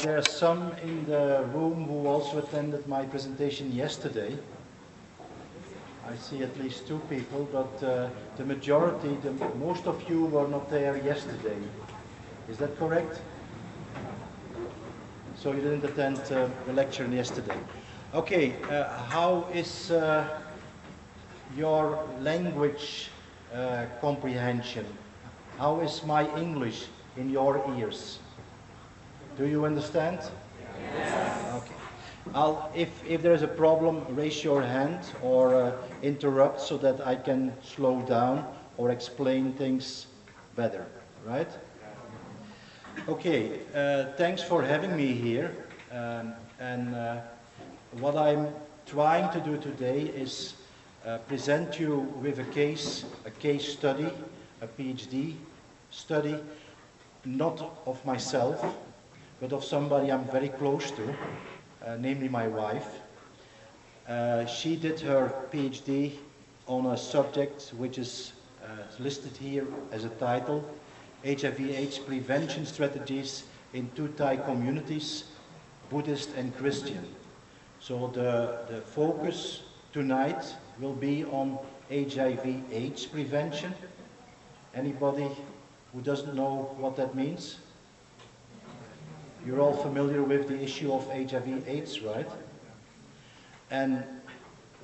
there some in the room who also attended my presentation yesterday? I see at least 2 people, but the majority, most of you were not there yesterday. Is that correct? So you didn't attend the lecture yesterday. Okay, how is your language comprehension? How is my English in your ears? Do you understand? Yes. Okay. If there is a problem, raise your hand or interrupt so that I can slow down or explain things better, right? Okay, thanks for having me here. What I'm trying to do today is present you with a case study, a PhD study, not of myself, but of somebody I'm very close to, namely my wife. She did her PhD on a subject which is listed here as a title, HIV/AIDS Prevention Strategies in 2 Thai Communities, Buddhist and Christian. So the focus tonight will be on HIV/AIDS prevention. Anybody who doesn't know what that means? You're all familiar with the issue of HIV/AIDS, right? And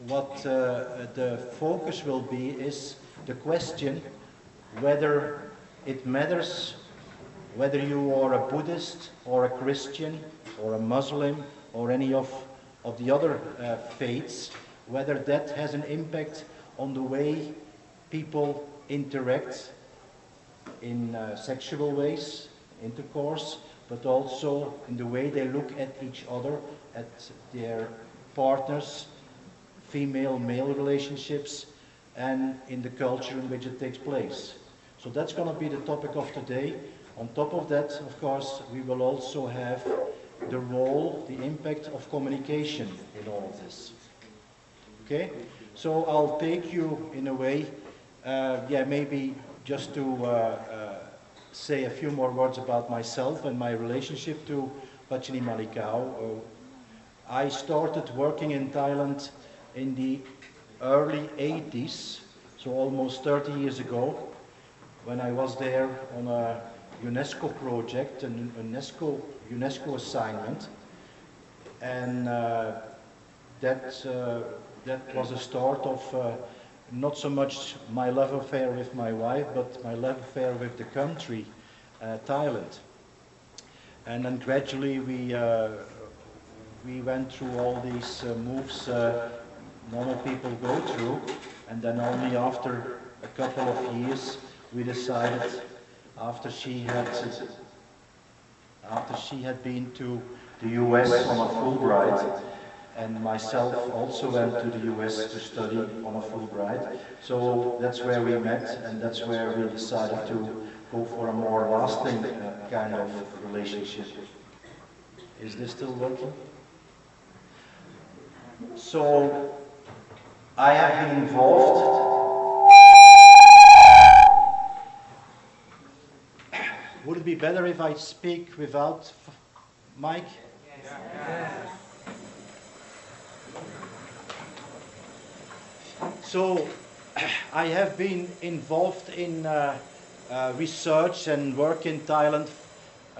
what the focus will be is the question whether it matters whether you are a Buddhist or a Christian or a Muslim or any of the other faiths, whether that has an impact on the way people interact in sexual ways, intercourse, but also in the way they look at each other, at their partners, female-male relationships, and in the culture in which it takes place. So that's going to be the topic of today. On top of that, of course, we will also have the role, the impact of communication in all of this. Okay? So I'll take you in a way, maybe just to say a few more words about myself and my relationship to Pachini Malikau. I started working in Thailand in the early 80s, so almost 30 years ago, when I was there on a UNESCO project, an UNESCO assignment, and that was a start of not so much my love affair with my wife, but my love affair with the country, Thailand. And then gradually we went through all these moves normal people go through, and then only after a couple of years we decided, after she had been to the US on a Fulbright, and myself also went to the US to study on a Fulbright. So that's where we met, and that's where we decided to go for a more lasting kind of relationship. Is this still working? So I have been involved. Would it be better if I speak without mic? Yes. So I have been involved in research and work in Thailand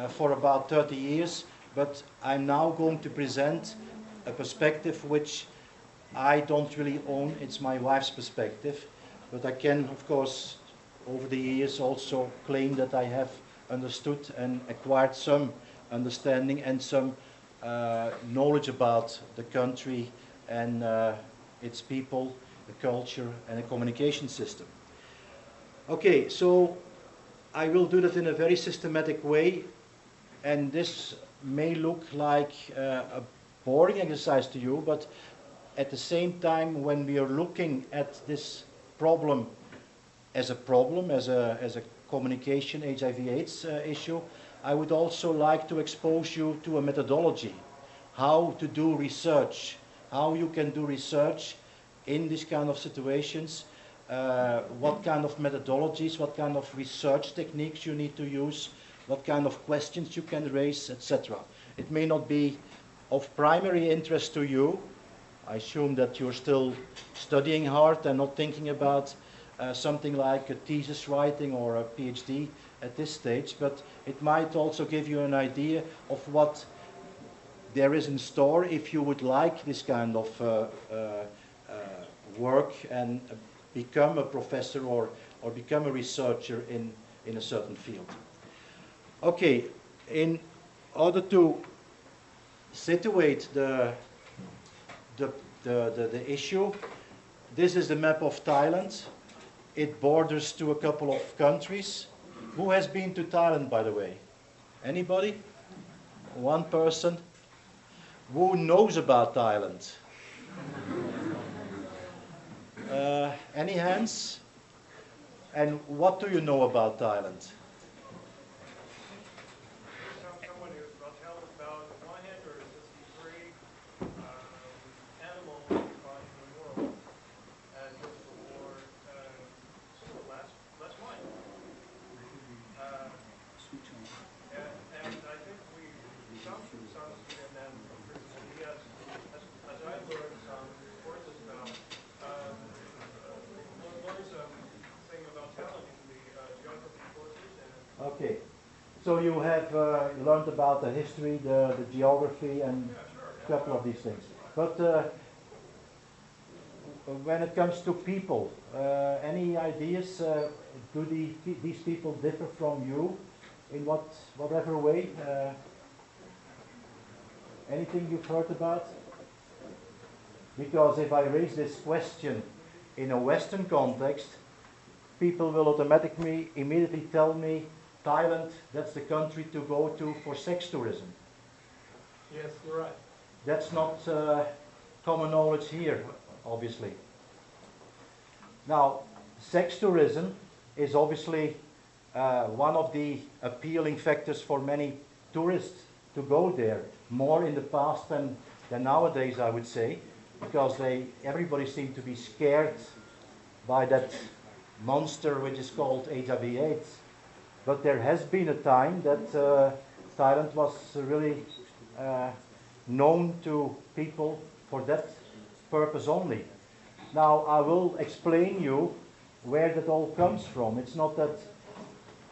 for about 30 years, but I'm now going to present a perspective which I don't really own. It's my wife's perspective, but I can, of course, over the years also claim that I have understood and acquired some understanding and some knowledge about the country and its people, the culture, and the communication system. Okay, so I will do that in a very systematic way, and this may look like a boring exercise to you, but at the same time, when we are looking at this problem, as a communication HIV/AIDS issue, I would also like to expose you to a methodology, how to do research, how you can do research in these kind of situations, what kind of methodologies, what kind of research techniques you need to use, what kind of questions you can raise, etc. It may not be of primary interest to you. I assume that you're still studying hard and not thinking about something like a thesis writing or a PhD at this stage, but it might also give you an idea of what there is in store if you would like this kind of work and become a professor or become a researcher in a certain field. Okay, in order to situate the issue, this is the map of Thailand. It borders to a couple of countries. Who has been to Thailand, by the way? Anybody? One person? Who knows about Thailand? Any hands? And what do you know about Thailand? Someone who's about to tell us about one hand or is this free animal in the world as just before last wine. And I think some students and then he has, as I learned some courses about, learned something about talent in the geography courses. And Okay. So you have learned about the history, the geography, and a couple of these things. But when it comes to people, any ideas? Do these people differ from you in whatever way? Anything you've heard about? Because if I raise this question in a Western context, people will automatically immediately tell me, Thailand, that's the country to go to for sex tourism. yes, you're right. That's not common knowledge here, obviously. Now, sex tourism is obviously one of the appealing factors for many tourists to go there, more in the past than nowadays, I would say, because everybody seemed to be scared by that monster which is called HIV/AIDS. But there has been a time that Thailand was really known to people for that purpose only. Now I will explain you where that all comes from. It's not that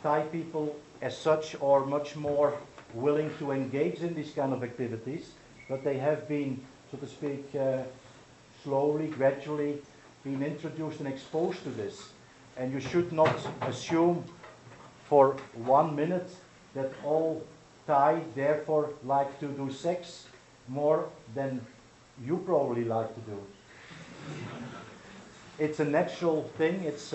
Thai people as such are much more willing to engage in these kind of activities, but they have been, so to speak, slowly, gradually been introduced and exposed to this. And you should not assume for 1 minute that all Thai therefore like to do sex more than you probably like to do. It's a natural thing, it's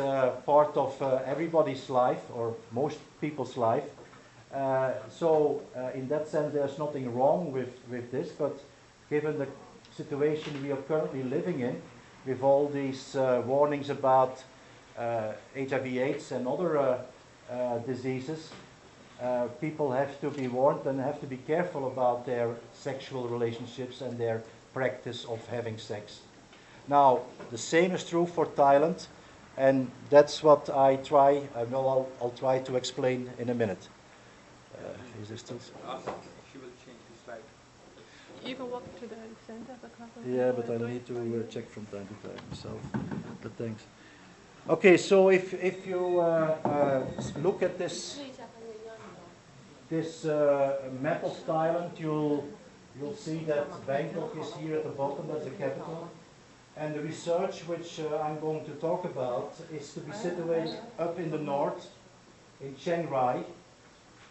part of everybody's life, or most people's life. So in that sense there's nothing wrong with this, but given the situation we are currently living in, with all these warnings about HIV/AIDS and other diseases, people have to be warned and have to be careful about their sexual relationships and their practice of having sex. Now, the same is true for Thailand, and that's what I'll try to explain in a minute. Is this still? She will change the slide. You can walk to the center of the class. Yeah, but I need to check from time to time myself. But thanks. Okay, so if you look at this map of Thailand, you'll see that Bangkok is here at the bottom. That's the capital. And the research which I'm going to talk about is to be situated up in the north, in Chiang Rai.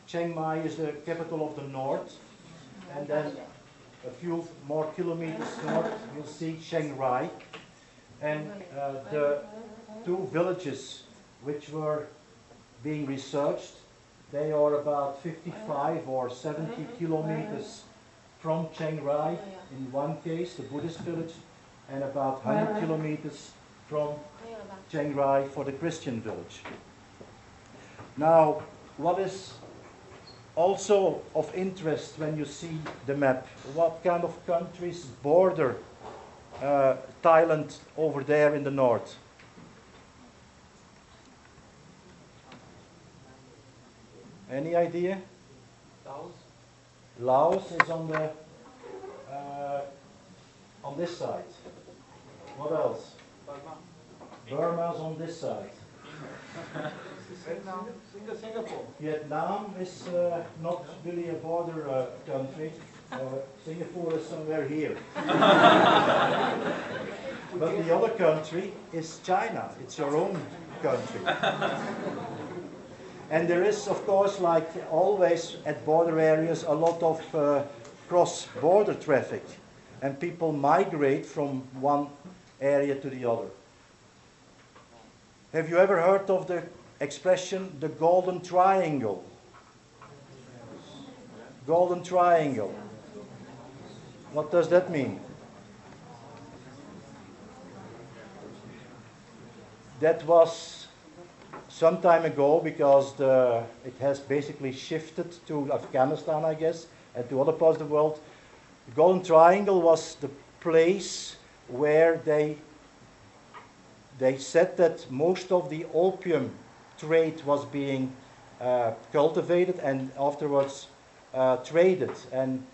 Chiang Mai is the capital of the north, and then a few more kilometers north you'll see Chiang Rai. And the two villages which were being researched, they are about 55 or 70 kilometers from Chiang Rai in one case, the Buddhist village, and about 100 kilometers from Chiang Rai for the Christian village. Now, what is also of interest when you see the map, what kind of countries border Thailand over there in the north? Any idea? Laos? Laos is on this side. What else? Burma's on this side. Singapore. Vietnam is not really a border country. Singapore is somewhere here. But the other country is China. It's your own country. And there is, of course, like always at border areas, a lot of cross-border traffic. And people migrate from one area to the other. Have you ever heard of the expression, the Golden Triangle? Golden Triangle. What does that mean? That was some time ago because it has basically shifted to Afghanistan, I guess, and to other parts of the world. The Golden Triangle was the place where they said that most of the opium trade was being cultivated and afterwards traded. And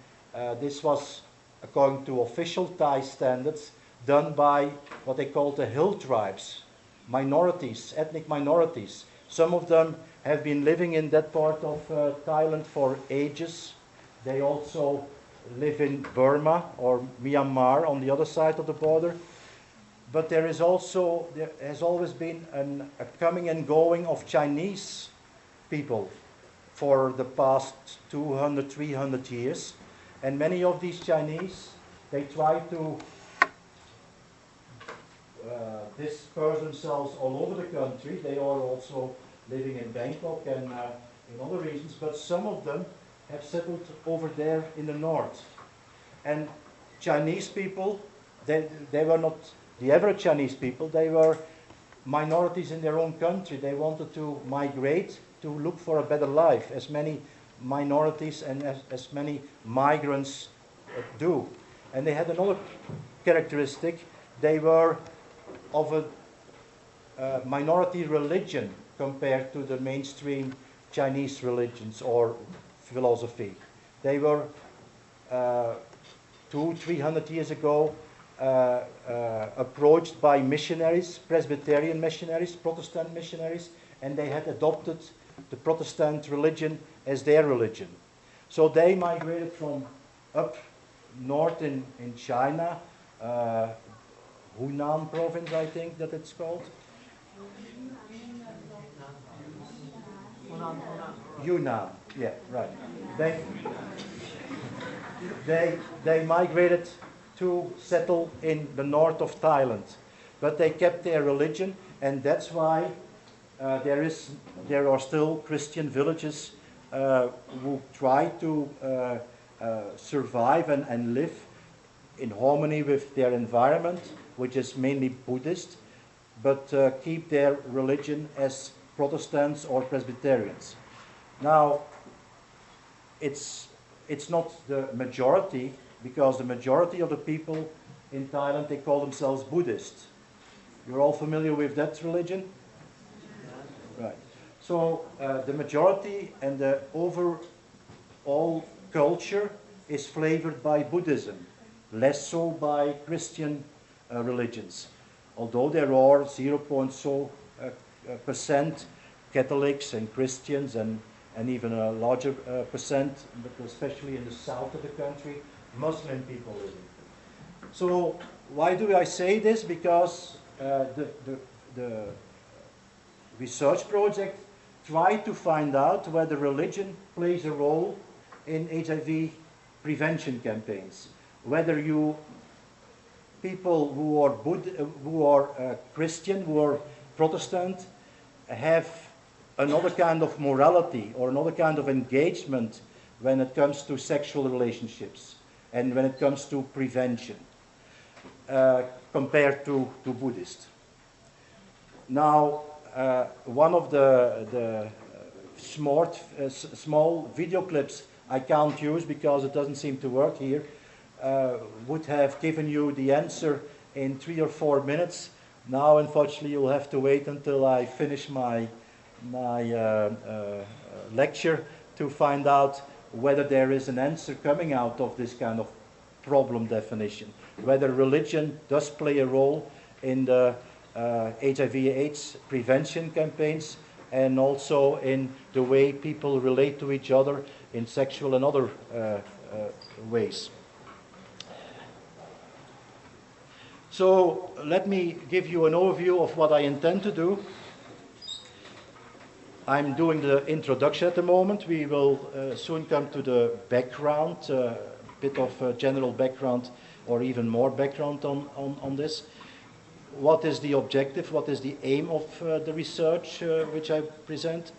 this was, according to official Thai standards, done by what they call the hill tribes, minorities, ethnic minorities. Some of them have been living in that part of Thailand for ages. They also live in Burma or Myanmar on the other side of the border. But there has always been a coming and going of Chinese people for the past 200, 300 years. And many of these Chinese, they try to disperse themselves all over the country. They are also living in Bangkok and in other regions, but some of them have settled over there in the north. And Chinese people, they were not the average Chinese people, they were minorities in their own country. They wanted to migrate to look for a better life, as many minorities and as many migrants do. And they had another characteristic. They were of a minority religion compared to the mainstream Chinese religions or philosophy. They were 200-300 years ago approached by missionaries, Presbyterian missionaries, Protestant missionaries, and they had adopted the Protestant religion as their religion. So they migrated from up north in China, Hunan province, I think that it's called. Yunnan, yeah, right. They migrated to settle in the north of Thailand, but they kept their religion, and that's why there are still Christian villages who try to survive and live in harmony with their environment, which is mainly Buddhist, but keep their religion as Protestants or Presbyterians. Now, it's not the majority, because the majority of the people in Thailand, they call themselves Buddhist. You're all familiar with that religion? Right. So the majority and the overall culture is flavored by Buddhism, less so by Christian religions. Although there are 0.0% Catholics and Christians and even a larger percent, but especially in the south of the country, Muslim people living. So why do I say this? Because the research project tried to find out whether religion plays a role in HIV prevention campaigns. Whether people who are Christian, who are Protestant, have another kind of morality or another kind of engagement when it comes to sexual relationships and when it comes to prevention compared to Buddhist. Now, one of the small video clips I can't use because it doesn't seem to work here, would have given you the answer in 3 or 4 minutes. Now, unfortunately, you'll have to wait until I finish my lecture to find out whether there is an answer coming out of this kind of problem definition, whether religion does play a role in the HIV/AIDS prevention campaigns and also in the way people relate to each other in sexual and other ways. So let me give you an overview of what I intend to do. I'm doing the introduction at the moment. We will soon come to the background, a bit of general background or even more background on this. What is the objective? What is the aim of the research which I present?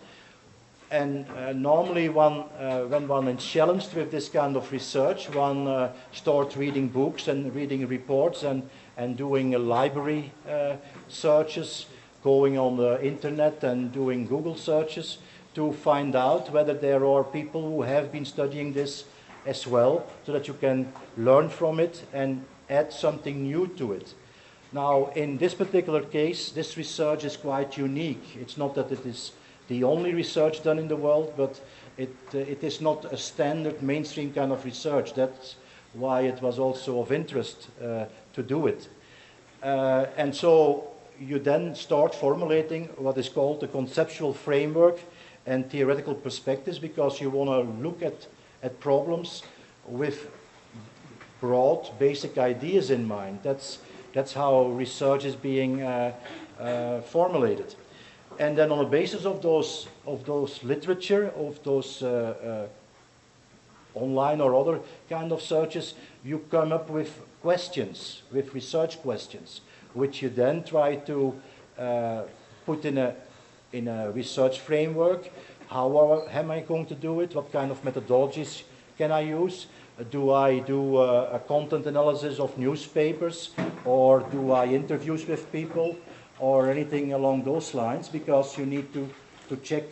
And normally when one is challenged with this kind of research, one starts reading books and reading reports and doing library searches, going on the internet and doing Google searches to find out whether there are people who have been studying this as well, so that you can learn from it and add something new to it. Now, in this particular case, this research is quite unique. It's not that it is the only research done in the world, but it is not a standard mainstream kind of research. That's why it was also of interest to do it. And so you then start formulating what is called the conceptual framework and theoretical perspectives, because you want to look at problems with broad, basic ideas in mind. That's how research is being formulated. And then on the basis of those literature, of those online or other kind of searches, you come up with questions, with research questions, which you then try to put in a research framework. How am I going to do it? What kind of methodologies can I use? Do I do a content analysis of newspapers, or do I interviews with people, or anything along those lines? Because you need to check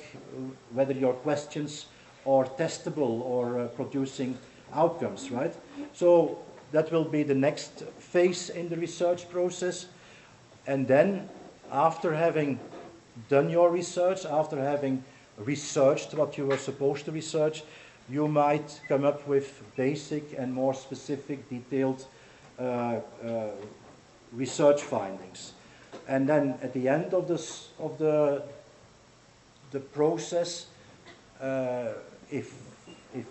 whether your questions are testable or producing outcomes, right? So that will be the next phase in the research process. And then, after having done your research, after having researched what you were supposed to research, you might come up with basic and more specific, detailed research findings. And then at the end of the process, if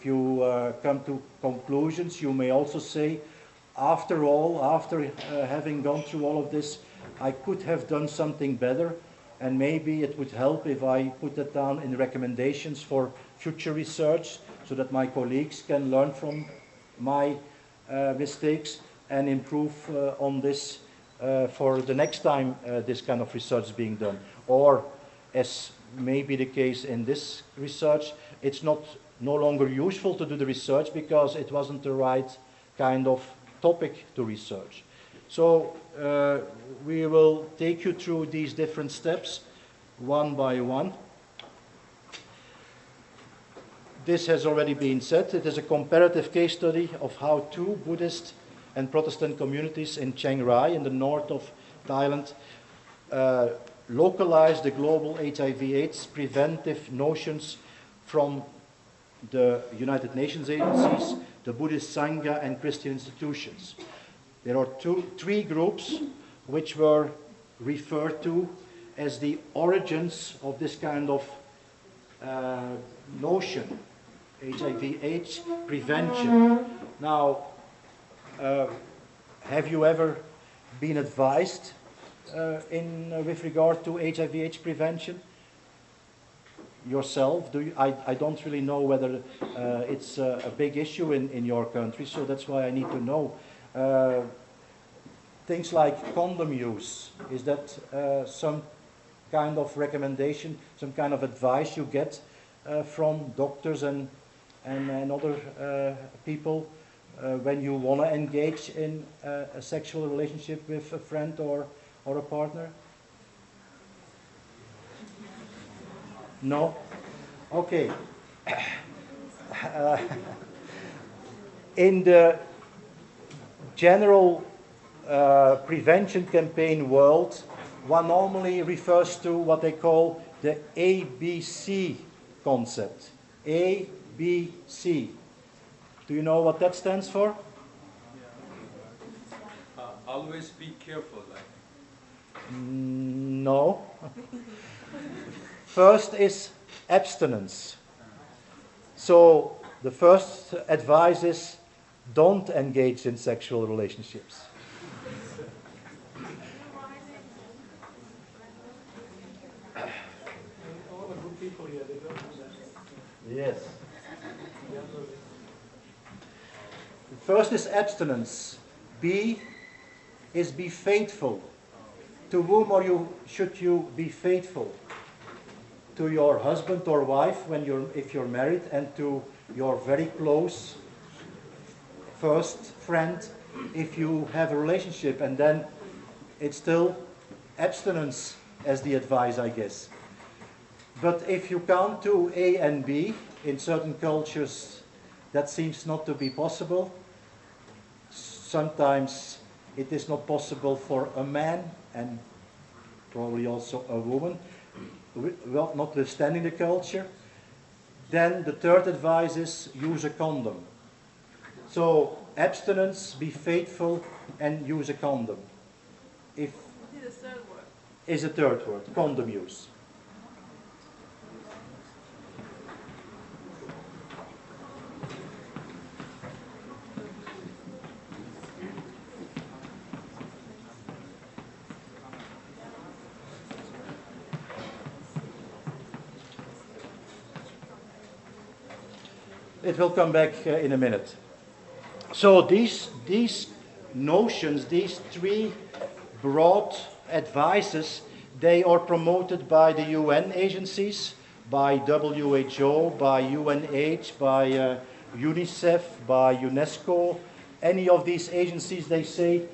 you come to conclusions, you may also say, after all, after having gone through all of this, I could have done something better, and maybe it would help if I put that down in recommendations for future research, so that my colleagues can learn from my mistakes and improve on this for the next time this kind of research is being done. Or, as may be the case in this research, it's no longer useful to do the research because it wasn't the right kind of topic to research. So we will take you through these different steps one by one. This has already been said. It is a comparative case study of how two Buddhist and Protestant communities in Chiang Rai, in the north of Thailand, localized the global HIV/AIDS preventive notions from the United Nations agencies, the Buddhist Sangha, and Christian institutions. There are three groups which were referred to as the origins of this kind of notion, HIV/AIDS prevention. Now, have you ever been advised with regard to HIV/AIDS prevention yourself? I don't really know whether it's a big issue in your country, so that's why I need to know. Things like condom use, is that some kind of recommendation, some kind of advice you get from doctors and other people when you want to engage in a sexual relationship with a friend or a partner? No? Okay. In the general prevention campaign world, one normally refers to what they call the ABC concept. A, ABC. Do you know what that stands for? Always be careful. Like. No. First is abstinence. So the first advice is don't engage in sexual relationships. All the good people here, they don't do that. Yes. First is abstinence. B is be faithful. To whom should you be faithful? To your husband or wife if you're married, and to your very close first friend if you have a relationship, and then it's still abstinence as the advice, I guess. But if you count to A and B, in certain cultures that seems not to be possible. Sometimes it is not possible for a man, and probably also a woman, notwithstanding the culture. Then the third advice is use a condom. So abstinence, be faithful, and use a condom. What is the third word? Is a third word, condom use. It will come back in a minute. So these notions, these three broad advices, they are promoted by the UN agencies, by WHO, by UNH, by UNICEF, by UNESCO. Any of these agencies, they say,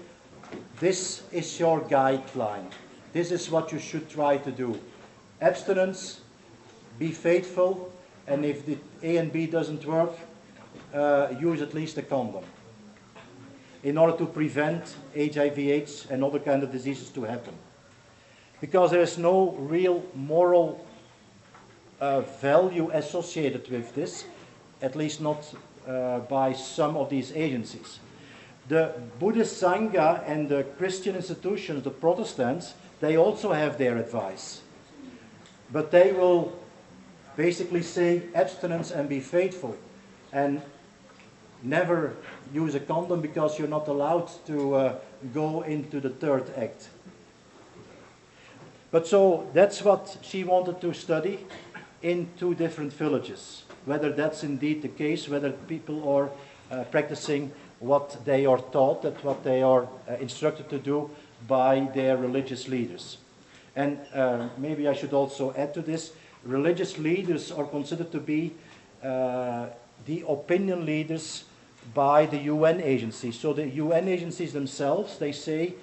this is your guideline. This is what you should try to do. Abstinence, be faithful, and if the A and B doesn't work, use at least a condom in order to prevent HIV/AIDS and other kind of diseases to happen. Because there is no real moral value associated with this, at least not by some of these agencies. The Buddhist Sangha and the Christian institutions, the Protestants, they also have their advice. But they will basically say abstinence and be faithful, and never use a condom because you're not allowed to go into the third act. But so that's what she wanted to study in 2 different villages. Whether that's indeed the case, whether people are practicing what they are taught, that what they are instructed to do by their religious leaders. And maybe I should also add to this, religious leaders are considered to be the opinion leaders by the UN agencies. So the UN agencies themselves, they say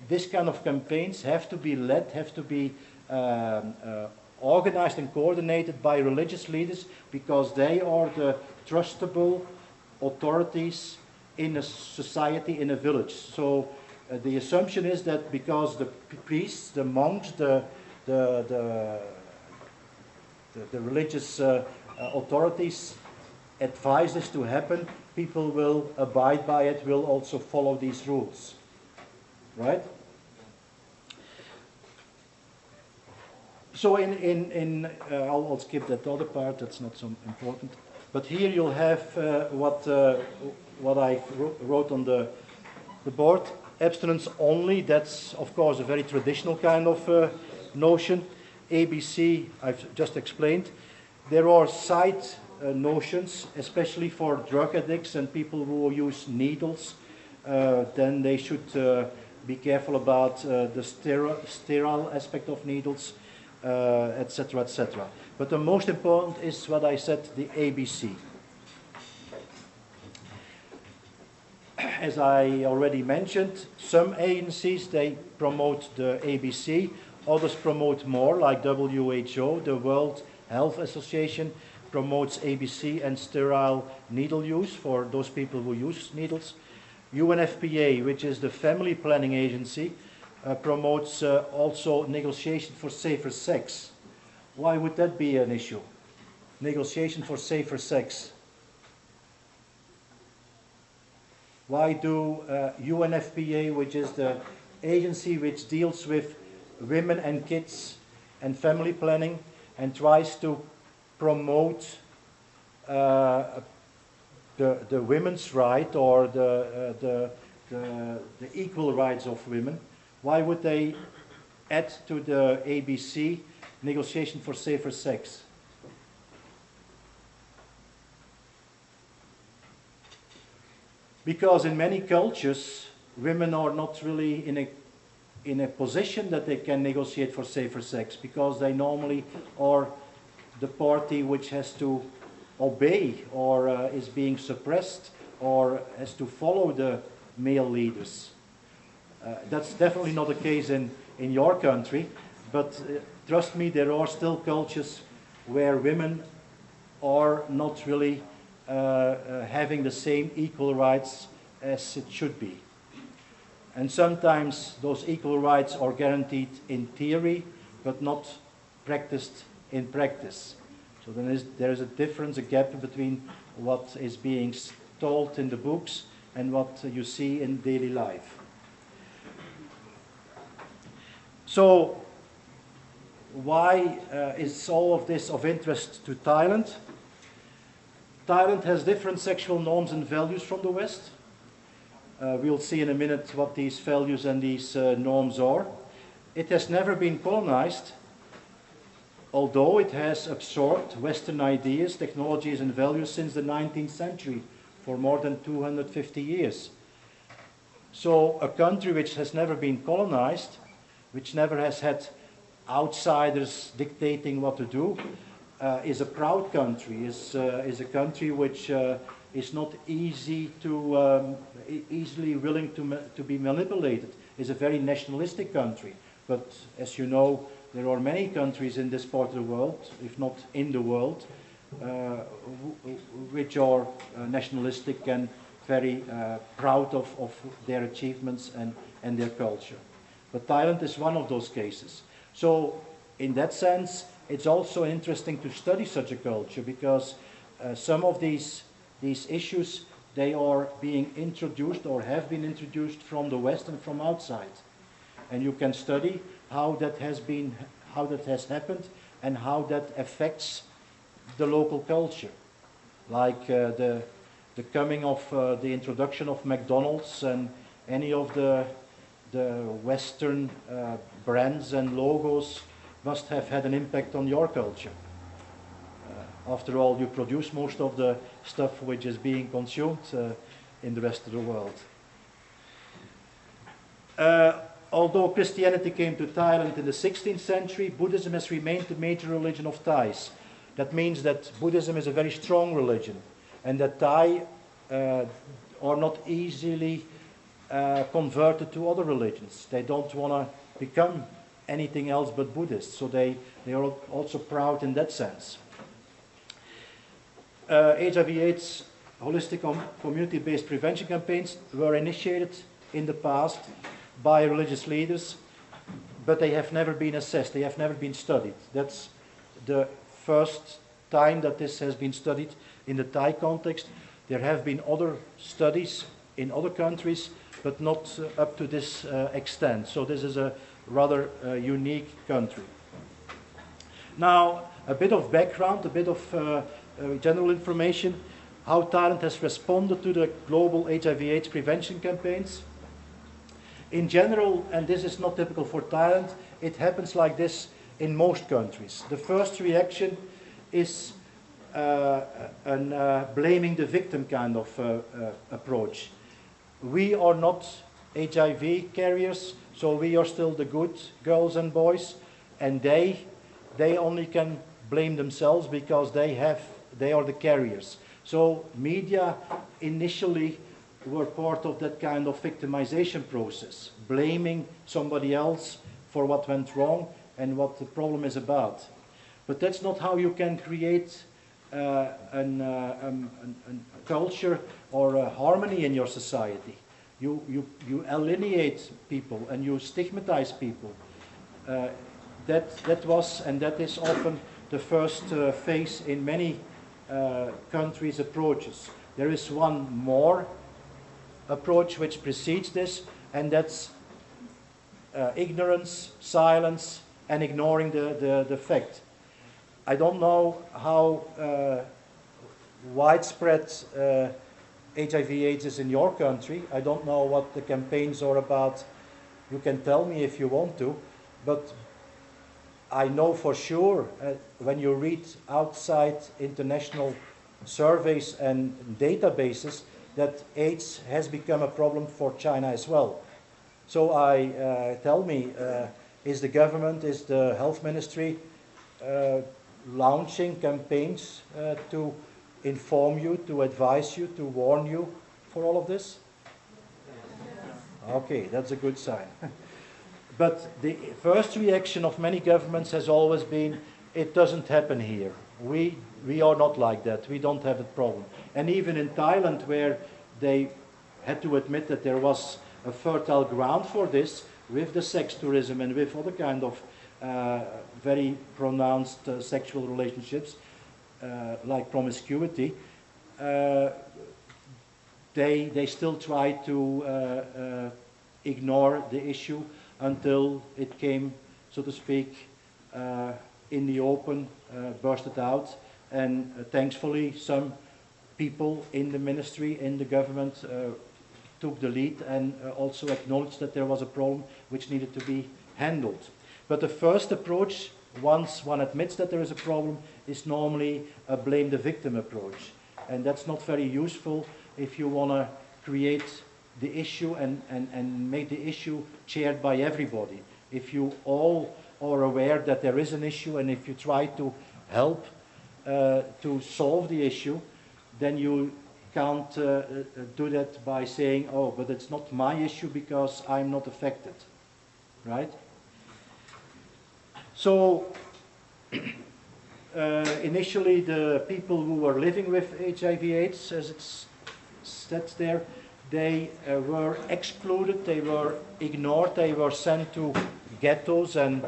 this kind of campaigns have to be led, have to be organized and coordinated by religious leaders, because they are the trustable authorities in a society, in a village. So the assumption is that because the priests, the monks, the religious authorities advise this to happen, people will abide by it, will also follow these rules. Right? So I'll skip that other part, that's not so important. But here you'll have what I wrote on the board. Abstinence only, that's of course a very traditional kind of notion. ABC, I've just explained. There are side notions, especially for drug addicts and people who use needles. Then they should be careful about the sterile aspect of needles, etc., etc. But the most important is what I said, the ABC. As I already mentioned, some agencies, they promote the ABC. Others promote more, like WHO, the World Health Association, promotes ABC and sterile needle use for those people who use needles. UNFPA, which is the family planning agency, promotes also negotiation for safer sex. Why would that be an issue? negotiation for safer sex? Why do UNFPA, which is the agency which deals with women and kids and family planning and tries to promote the women's right or the equal rights of women, why would they add to the ABC negotiation for safer sex? Because in many cultures, women are not really in a position that they can negotiate for safer sex, because they normally are the party which has to obey or is being suppressed or has to follow the male leaders. That's definitely not the case in your country, but trust me, there are still cultures where women are not really having the same equal rights as it should be. And sometimes those equal rights are guaranteed in theory, but not practiced in practice. So then there is a difference, a gap between what is being told in the books and what you see in daily life. So why is all of this of interest to Thailand? Thailand has different sexual norms and values from the West. We'll see in a minute what these values and these norms are. It has never been colonized, although it has absorbed Western ideas, technologies and values since the 19th century for more than 250 years. So a country which has never been colonized, which never has had outsiders dictating what to do, is a proud country, is a country which is not easily willing to be manipulated, is a very nationalistic country. But as you know, there are many countries in this part of the world, if not in the world, which are nationalistic and very proud of their achievements and their culture. But Thailand is one of those cases. So in that sense, it's also interesting to study such a culture, because some of these issues, they are being introduced or have been introduced from the West and from outside. And you can study how that has happened and how that affects the local culture. Like the coming of the introduction of McDonald's and any of the Western brands and logos must have had an impact on your culture. After all, you produce most of the stuff which is being consumed in the rest of the world. Although Christianity came to Thailand in the 16th century, Buddhism has remained the major religion of Thais. That means that Buddhism is a very strong religion, and that Thai are not easily converted to other religions. They don't want to become anything else but Buddhists, so they are also proud in that sense. HIV/AIDS holistic community-based prevention campaigns were initiated in the past by religious leaders, but they have never been assessed, they have never been studied. That's the first time that this has been studied in the Thai context. There have been other studies in other countries, but not up to this extent. So this is a rather unique country. Now, a bit of background, a bit of general information, how Thailand has responded to the global HIV/AIDS prevention campaigns. In general, and this is not typical for Thailand, it happens like this in most countries. The first reaction is blaming the victim kind of approach. We are not HIV carriers, so we are still the good girls and boys, and they only can blame themselves because they are the carriers. So media initially were part of that kind of victimization process, blaming somebody else for what went wrong and what the problem is about. But that's not how you can create a culture or a harmony in your society. You alienate people and you stigmatize people. That was and that is often the first phase in many countries' approaches. There is one more approach which precedes this, and that's ignorance, silence, and ignoring the fact. I don't know how widespread HIV/AIDS is in your country. I don't know what the campaigns are about. You can tell me if you want to, but I know for sure when you read outside international surveys and databases that AIDS has become a problem for China as well. So tell me, is the government, is the health ministry launching campaigns to inform you, to advise you, to warn you for all of this? Okay, that's a good sign. But the first reaction of many governments has always been, it doesn't happen here. We are not like that. We don't have that problem. And even in Thailand, where they had to admit that there was a fertile ground for this, with the sex tourism and with other kind of very pronounced sexual relationships, like promiscuity, they still try to ignore the issue until it came, so to speak, in the open, bursted out, and thankfully some people in the ministry, in the government, took the lead and also acknowledged that there was a problem which needed to be handled. But the first approach, once one admits that there is a problem, is normally a blame the victim approach. And that's not very useful if you want to create the issue and make the issue shared by everybody. If you all are aware that there is an issue, and if you try to help to solve the issue, then you can't do that by saying, oh, but it's not my issue because I'm not affected, right? So initially the people who were living with HIV/AIDS, as it's said there, they were excluded, they were ignored, they were sent to ghettos and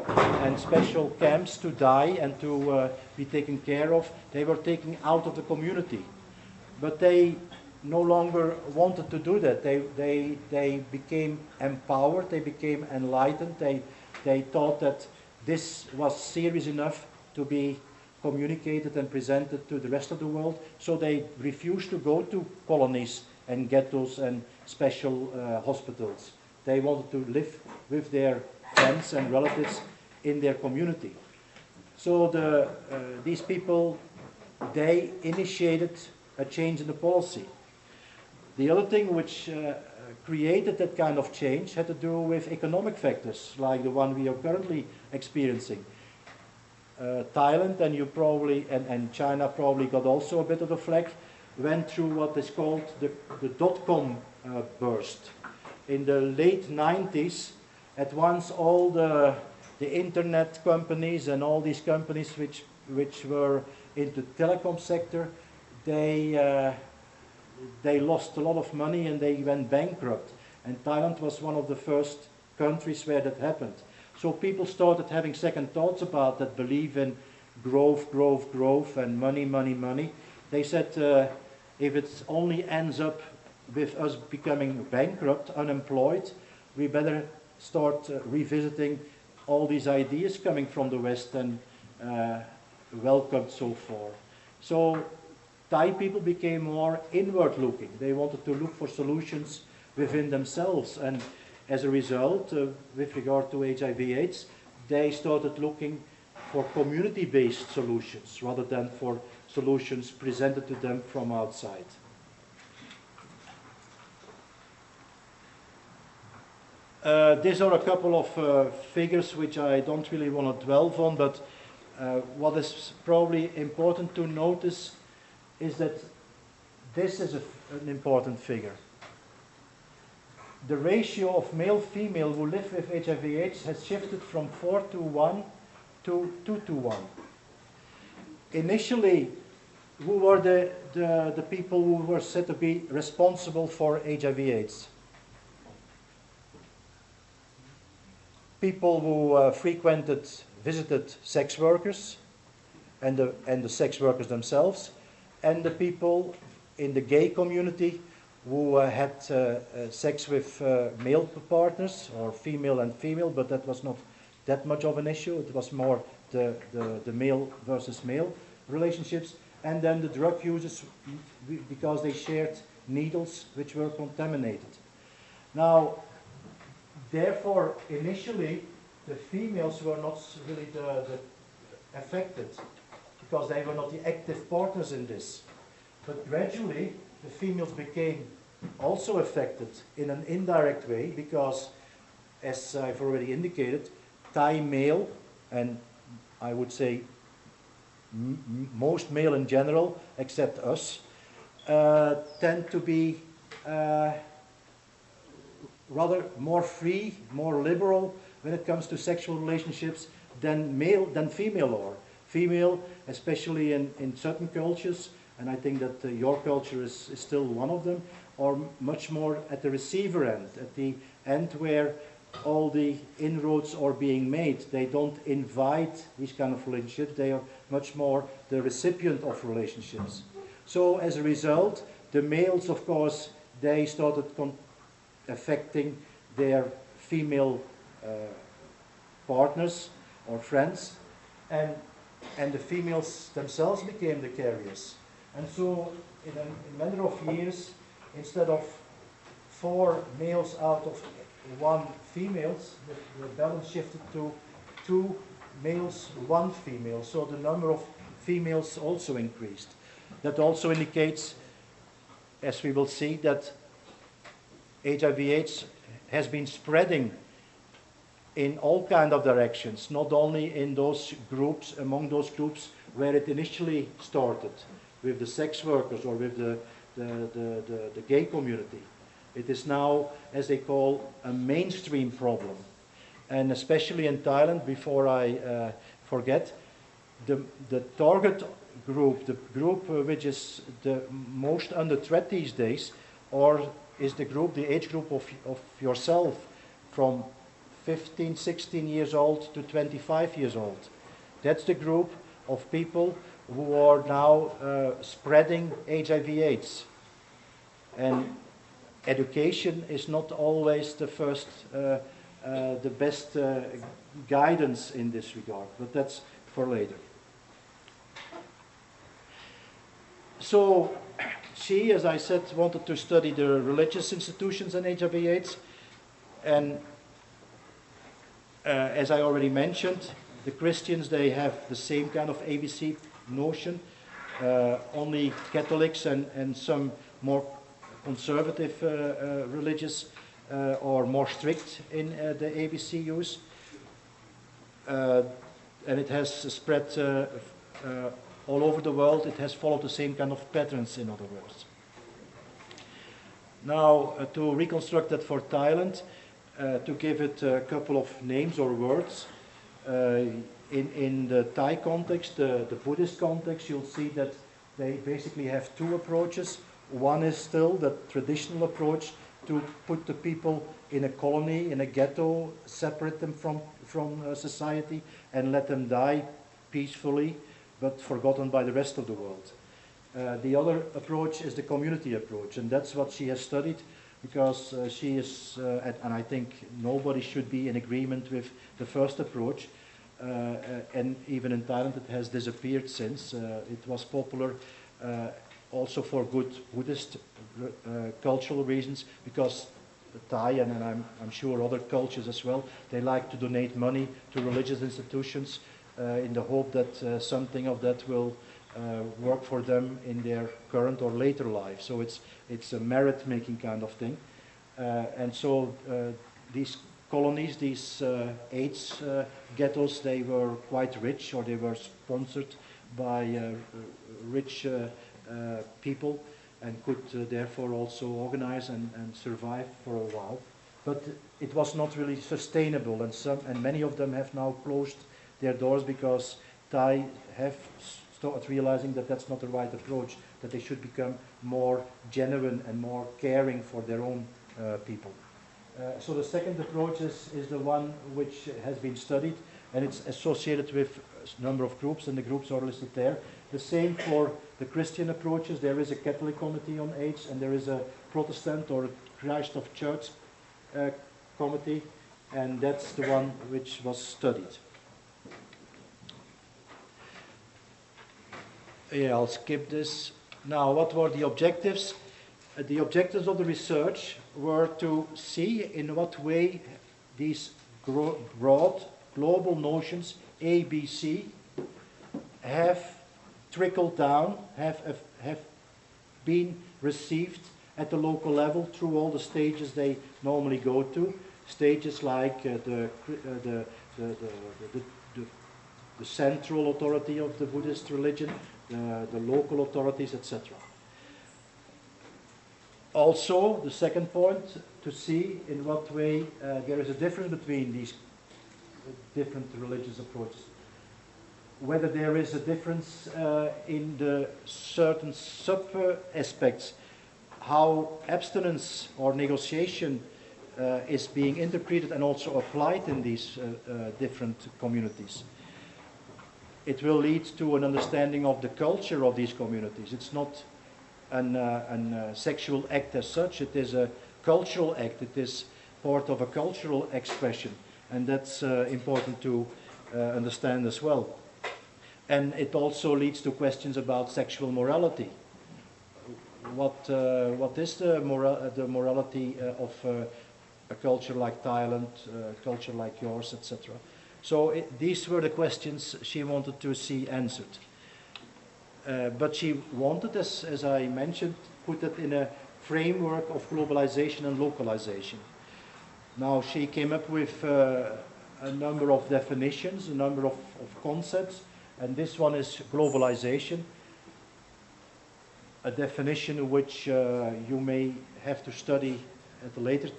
special camps to die and to be taken care of. They were taken out of the community. But they no longer wanted to do that. They became empowered, they became enlightened, they thought that this was serious enough to be communicated and presented to the rest of the world, so they refused to go to colonies and ghettos and special hospitals. They wanted to live with their friends and relatives in their community. So these people, they initiated a change in the policy. The other thing which created that kind of change had to do with economic factors, like the one we are currently experiencing. Thailand and you probably and China probably got also a bit of a flack, went through what is called the dot-com burst. In the late 90s, at once all the internet companies and all these companies which were into the telecom sector, they lost a lot of money and they went bankrupt. And Thailand was one of the first countries where that happened. So people started having second thoughts about that belief in growth, growth, growth, and money, money, money. They said if it only ends up with us becoming bankrupt, unemployed, we better start revisiting all these ideas coming from the West and welcomed so far. So Thai people became more inward looking. They wanted to look for solutions within themselves, and as a result, with regard to HIV/AIDS, they started looking for community-based solutions rather than for solutions presented to them from outside. These are a couple of figures which I don't really want to dwell on, but what is probably important to notice is that this is an important figure. The ratio of male-female who live with HIV/AIDS has shifted from 4:1 to 2:1. Initially, who were the people who were said to be responsible for HIV/AIDS? People who visited sex workers, and the sex workers themselves, and the people in the gay community who had sex with male partners, or female and female, but that was not that much of an issue. It was more the male versus male relationships, and then the drug users, because they shared needles which were contaminated. Now, therefore, initially, the females were not really the affected, because they were not the active partners in this. But gradually, the females became also affected in an indirect way, because, as I've already indicated, Thai male, and I would say most male in general, except us, tend to be rather more free, more liberal when it comes to sexual relationships than female are. Female, especially in certain cultures, and I think that your culture is still one of them, are much more at the receiver end, at the end where all the inroads are being made. They don't invite these kind of relationships, they are much more the recipient of relationships. So as a result, the males, of course, they started affecting their female partners or friends, and the females themselves became the carriers. And so in a matter of years, instead of 4 males out of 1 females, the balance shifted to 2 males, 1 female. So the number of females also increased. That also indicates, as we will see, that HIV/AIDS has been spreading in all kinds of directions, not only in those groups, among those groups where it initially started, with the sex workers or with the gay community. It is now, as they call, a mainstream problem. And especially in Thailand, before I forget, the target group, the group which is the most under threat these days, is the group, the age group of yourself, from 15, 16 years old to 25 years old. That's the group of people who are now spreading HIV/AIDS. And education is not always the first, the best guidance in this regard, but that's for later. So she, as I said, wanted to study the religious institutions in HIV/AIDS, and as I already mentioned, the Christians, they have the same kind of ABC notion. Only Catholics and some more conservative religious are more strict in the ABC use. And it has spread all over the world. It has followed the same kind of patterns, in other words. Now, to reconstruct that for Thailand, to give it a couple of names or words, in the Thai context, the Buddhist context, you'll see that they basically have 2 approaches. One is still the traditional approach to put the people in a colony, in a ghetto, separate them from society, and let them die peacefully, but forgotten by the rest of the world. The other approach is the community approach, and that's what she has studied, because she is, and I think nobody should be in agreement with the first approach, and even in Thailand it has disappeared since. It was popular also for good Buddhist cultural reasons, because the Thai, and I'm sure other cultures as well, they like to donate money to religious institutions in the hope that something of that will work for them in their current or later life. So it's a merit-making kind of thing. And so these colonies, these AIDS ghettos, they were quite rich, or they were sponsored by rich people, and could therefore also organize and survive for a while. But it was not really sustainable, and many of them have now closed their doors, because Thai have started realizing that that's not the right approach, that they should become more genuine and more caring for their own people. So the second approach is the one which has been studied, and it's associated with number of groups, and the groups are listed there. The same for the Christian approaches. There is a Catholic Committee on AIDS, and there is a Protestant or a Christ of Church committee, and that's the one which was studied. Yeah, I'll skip this. Now, what were the objectives? The objectives of the research were to see in what way these broad global notions, A, B, C, have trickled down, have been received at the local level through all the stages they normally go to. Stages like the central authority of the Buddhist religion, the local authorities, etc. Also, the second point, to see in what way there is a difference between these different religious approaches. Whether there is a difference in the certain sub-aspects, how abstinence or negotiation is being interpreted and also applied in these different communities. It will lead to an understanding of the culture of these communities. It's not a sexual act as such, it is a cultural act, it is part of a cultural expression, and that's important to understand as well. And it also leads to questions about sexual morality. What is the morality of a culture like Thailand, a culture like yours, etc. So these were the questions she wanted to see answered. But she wanted, as I mentioned, put it in a framework of globalization and localization. Now she came up with a number of definitions, a number of concepts, and this one is globalization, a definition which you may have to study at a later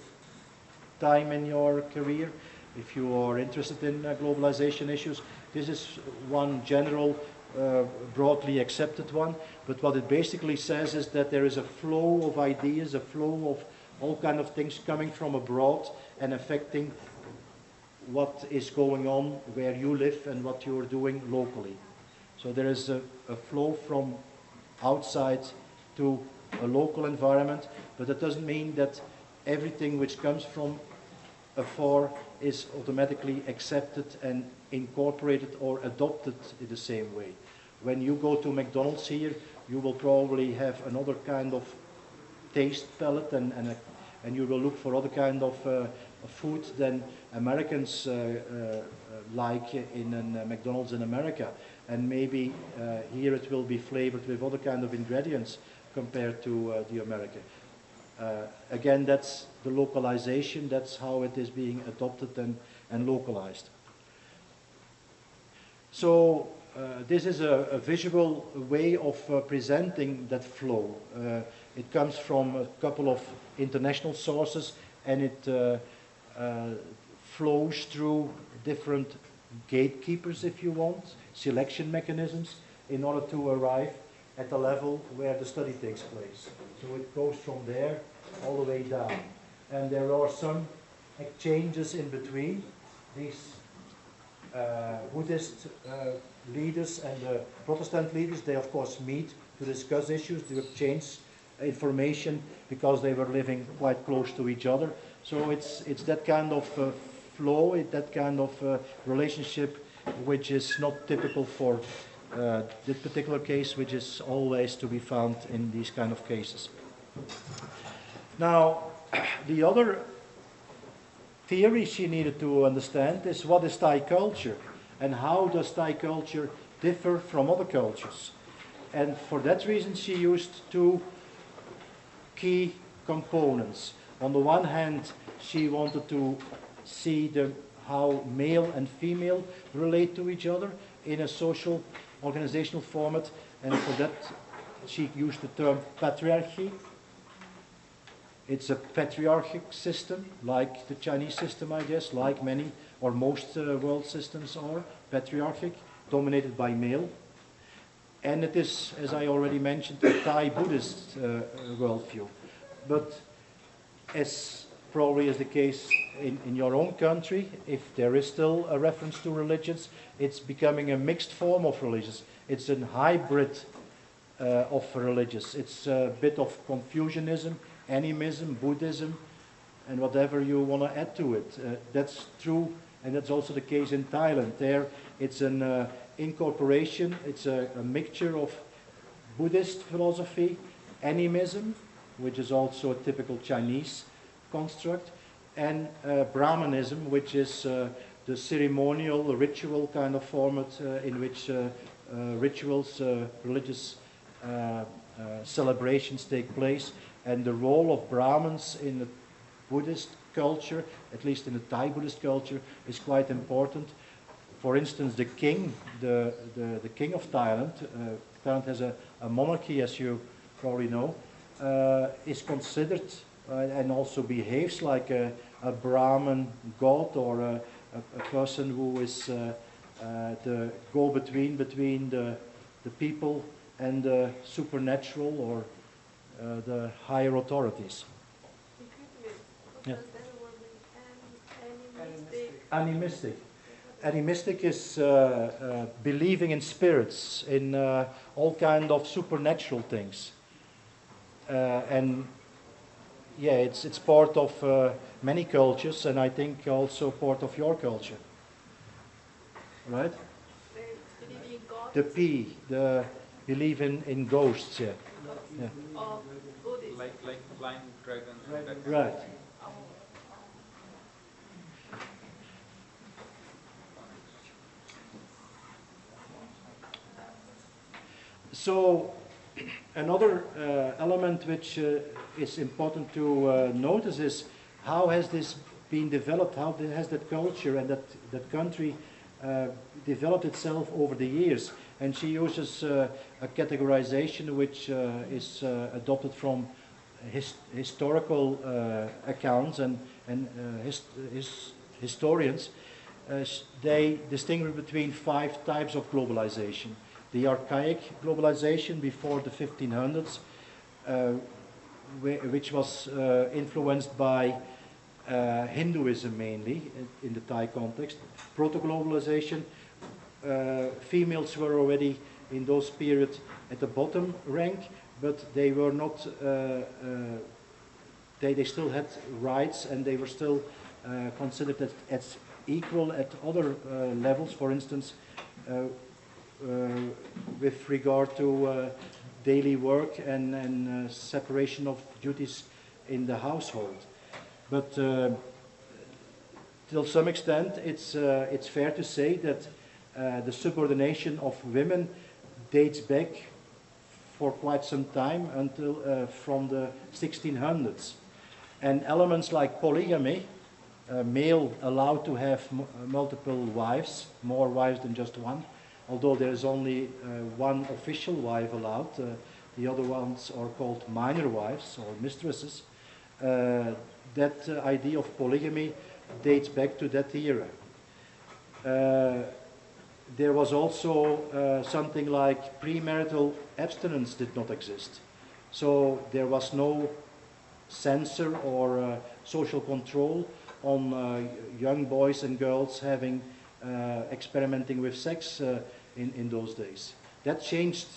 time in your career if you are interested in globalization issues. This is one general broadly accepted one, but what it basically says is that there is a flow of ideas, a flow of all kind of things coming from abroad and affecting what is going on where you live and what you are doing locally. So there is a flow from outside to a local environment, but that doesn't mean that everything which comes from afar is automatically accepted and incorporated or adopted in the same way. When you go to McDonald's here, you will probably have another kind of taste palette and you will look for other kind of food than Americans like in a McDonald's in America. And maybe here it will be flavored with other kind of ingredients compared to the American. Again, that's the localization, that's how it is being adopted and localized. So this is a visual way of presenting that flow. It comes from a couple of international sources, and it flows through different gatekeepers, if you want, selection mechanisms, in order to arrive at the level where the study takes place. So it goes from there all the way down. And there are some exchanges in between. These Buddhist leaders and the Protestant leaders, they of course meet to discuss issues, to exchange information, because they were living quite close to each other. So it's that kind of flow, that kind of relationship which is not typical for this particular case, which is always to be found in these kind of cases. Now, the other theory she needed to understand is what is Thai culture and how does Thai culture differ from other cultures. And for that reason she used two key components. On the one hand, she wanted to see how male and female relate to each other in a social organizational format, and for that she used the term patriarchy. It's a patriarchic system, like the Chinese system, I guess, like many or most world systems are, patriarchic, dominated by male. And it is, as I already mentioned, a Thai Buddhist worldview. But as probably is the case in your own country. If there is still a reference to religions, it's becoming a mixed form of religions. It's a hybrid of religious. It's a bit of Confucianism, animism, Buddhism, and whatever you want to add to it. That's true, and that's also the case in Thailand. There, it's an incorporation, it's a mixture of Buddhist philosophy, animism, which is also a typical Chinese construct, and Brahmanism, which is the ceremonial, the ritual kind of format in which rituals, religious celebrations take place, and the role of Brahmins in the Buddhist culture, at least in the Thai Buddhist culture, is quite important. For instance, the king, the king of Thailand, Thailand has a monarchy, as you probably know, is considered and also behaves like a Brahmin god, or a person who is the go-between between the people and the supernatural or the higher authorities. Yeah. Animistic. Animistic is believing in spirits, in all kind of supernatural things, and yeah, it's part of many cultures, and I think also part of your culture, right? The P, the believe in ghosts, yeah. Yeah. Like flying dragons. And that. Right. So another element which is important to notice is how has this been developed, how has that culture and that country developed itself over the years. And she uses a categorization which is adopted from historical accounts and historians. They distinguish between 5 types of globalization. The archaic globalization before the 1500s, which was influenced by Hinduism mainly in the Thai context. Proto-globalization, females were already in those periods at the bottom rank, but they were not, they still had rights, and they were still considered as equal at other levels, for instance, with regard to daily work and separation of duties in the household. But to some extent, it's fair to say that the subordination of women dates back for quite some time, until from the 1600s. And elements like polygamy, male allowed to have multiple wives, more wives than just one, although there is only one official wife allowed. The other ones are called minor wives or mistresses. That idea of polygamy dates back to that era. There was also something like premarital abstinence did not exist. So there was no censor or social control on young boys and girls having experimenting with sex in those days. That changed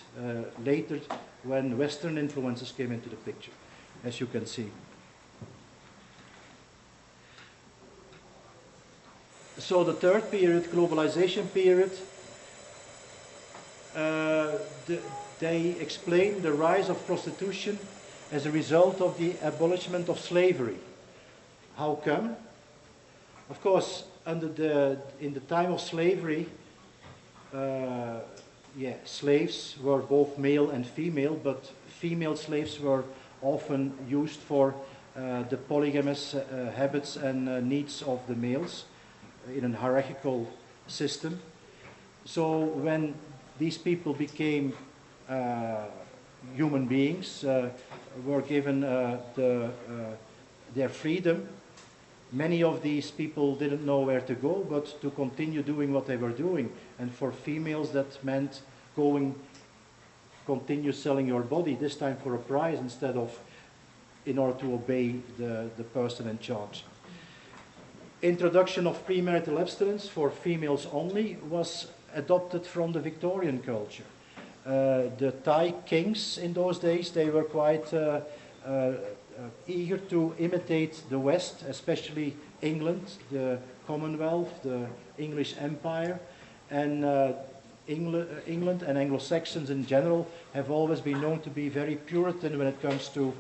later when Western influences came into the picture, as you can see. So the third period, globalization period, they explain the rise of prostitution as a result of the abolishment of slavery. How come? Of course, in the time of slavery, slaves were both male and female, but female slaves were often used for the polygamous habits and needs of the males in a hierarchical system. So when these people became human beings, were given their freedom, many of these people didn't know where to go but to continue doing what they were doing. And for females that meant continue selling your body, this time for a price instead of in order to obey the person in charge. Introduction of premarital abstinence for females only was adopted from the Victorian culture. The Thai kings in those days, they were quite eager to imitate the West, especially England, the Commonwealth, the English Empire, and England and Anglo-Saxons in general have always been known to be very Puritan when it comes to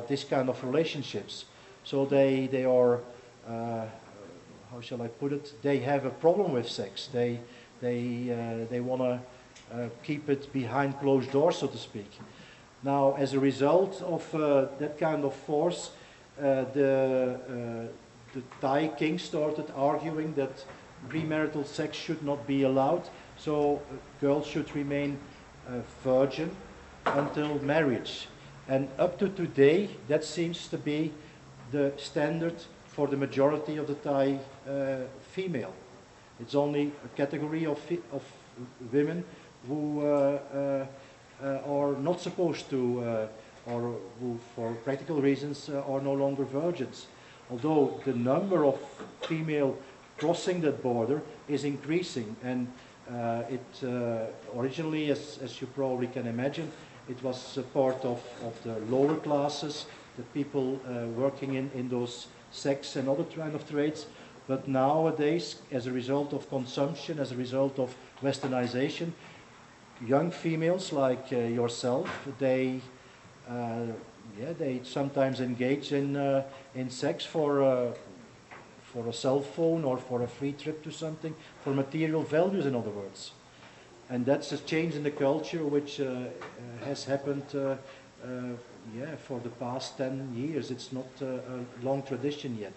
this kind of relationships. So they are, how shall I put it? They have a problem with sex. They want to keep it behind closed doors, so to speak. Now, as a result of that kind of force, the Thai king started arguing that premarital sex should not be allowed, so girls should remain virgin until marriage. And up to today, that seems to be the standard for the majority of the Thai female. It's only a category of women who are not supposed to, or who for practical reasons are no longer virgins. Although the number of female crossing that border is increasing, and originally, as you probably can imagine, it was part of the lower classes, the people working in those sex and other kind of trades. But nowadays, as a result of consumption, as a result of westernization, young females like yourself, they sometimes engage in sex for a cell phone or for a free trip to something, for material values, in other words. And that's a change in the culture which has happened for the past 10 years. It's not a long tradition yet.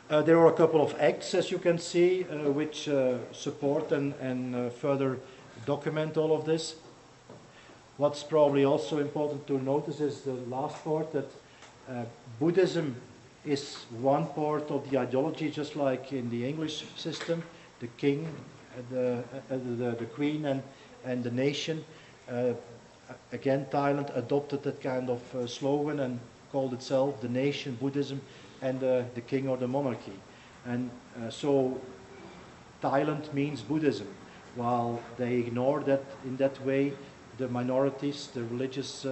There are a couple of acts, as you can see, which support and further document all of this. What's probably also important to notice is the last part, that Buddhism is one part of the ideology, just like in the English system, the king, the queen and the nation. Again, Thailand adopted that kind of slogan and called itself the nation, Buddhism, and the king or the monarchy. And so Thailand means Buddhism, while they ignore that in that way the minorities, the religious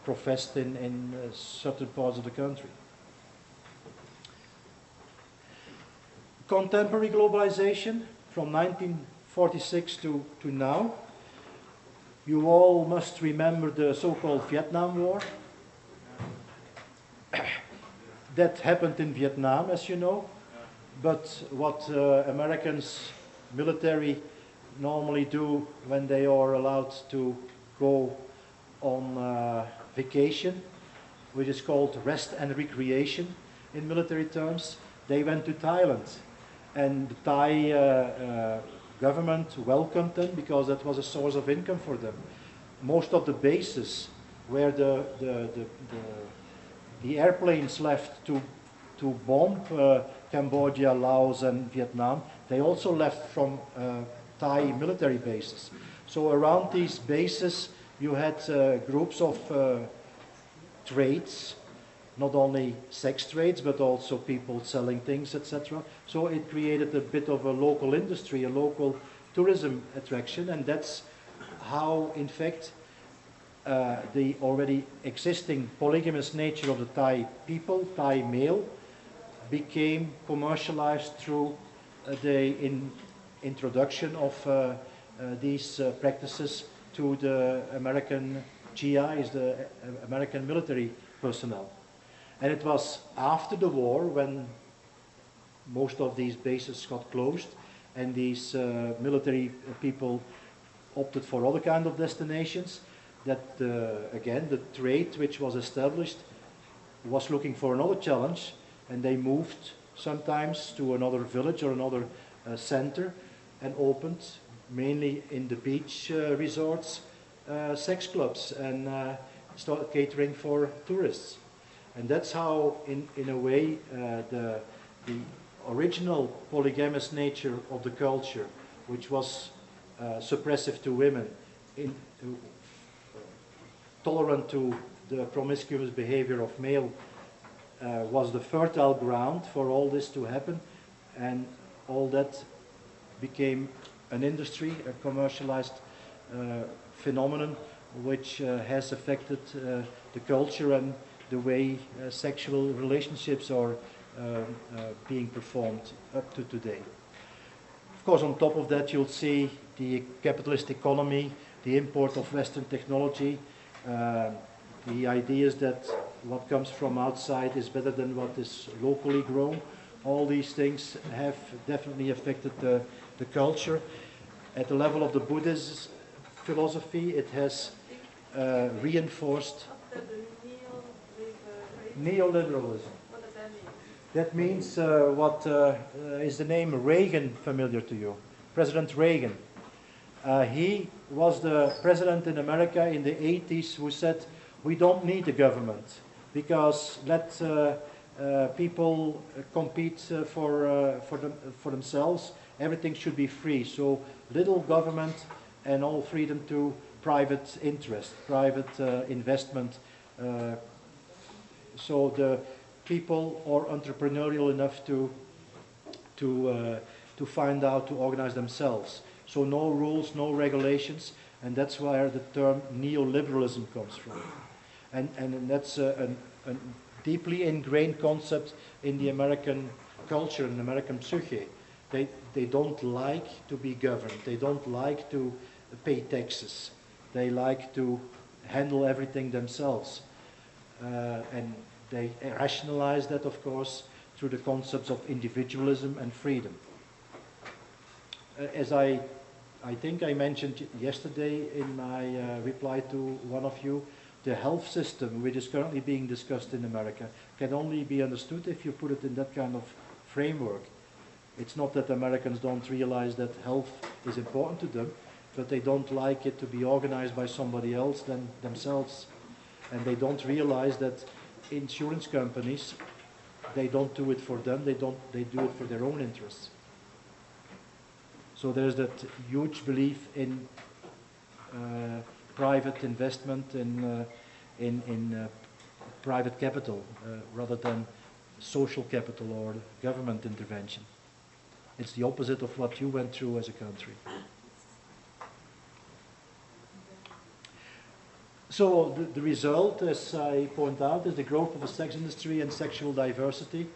professed in certain parts of the country. Contemporary globalization from 1946 to now. You all must remember the so-called Vietnam War. That happened in Vietnam, as you know, but what Americans military normally do when they are allowed to go on vacation, which is called rest and recreation in military terms, they went to Thailand. And the Thai government welcomed them because that was a source of income for them. Most of the bases where the airplanes left to bomb Cambodia, Laos and Vietnam, they also left from Thai military bases. So around these bases you had groups of trades, not only sex trades but also people selling things, etc. So it created a bit of a local industry, a local tourism attraction, and that's how in fact the already existing polygamous nature of the Thai people, Thai male, became commercialized through the introduction of these practices to the American GIs, the American military personnel. And it was after the war, when most of these bases got closed and these military people opted for other kind of destinations, that again the trade which was established was looking for another challenge, and they moved sometimes to another village or another center and opened, mainly in the beach resorts, sex clubs and started catering for tourists. And that's how, in a way, the original polygamous nature of the culture, which was suppressive to women, tolerant to the promiscuous behavior of male was the fertile ground for all this to happen, and all that became an industry, a commercialized phenomenon, which has affected the culture and the way sexual relationships are being performed up to today. Of course, on top of that, you'll see the capitalist economy, the import of Western technology, the ideas that what comes from outside is better than what is locally grown. All these things have definitely affected the culture. At the level of the Buddhist philosophy, it has reinforced After the neoliberalism. what does that mean? That means what is the name Reagan familiar to you? President Reagan. He was the president in America in the 80s who said, we don't need the government because let people compete for themselves. Everything should be free. So little government and all freedom to private interest, private investment. So the people are entrepreneurial enough to find out to organize themselves. So no rules, no regulations, and that's where the term neoliberalism comes from. And that's a deeply ingrained concept in the American culture and American psyche. They don't like to be governed. They don't like to pay taxes. They like to handle everything themselves. And they rationalize that, of course, through the concepts of individualism and freedom. As I think I mentioned yesterday in my reply to one of you, the health system, which is currently being discussed in America, can only be understood if you put it in that kind of framework. It's not that Americans don't realize that health is important to them, but they don't like it to be organized by somebody else than themselves. And they don't realize that insurance companies, they don't do it for them, they do it for their own interests. So there's that huge belief in private investment in private capital rather than social capital or government intervention. It's the opposite of what you went through as a country. So the result, as I point out, is the growth of the sex industry and sexual diversity,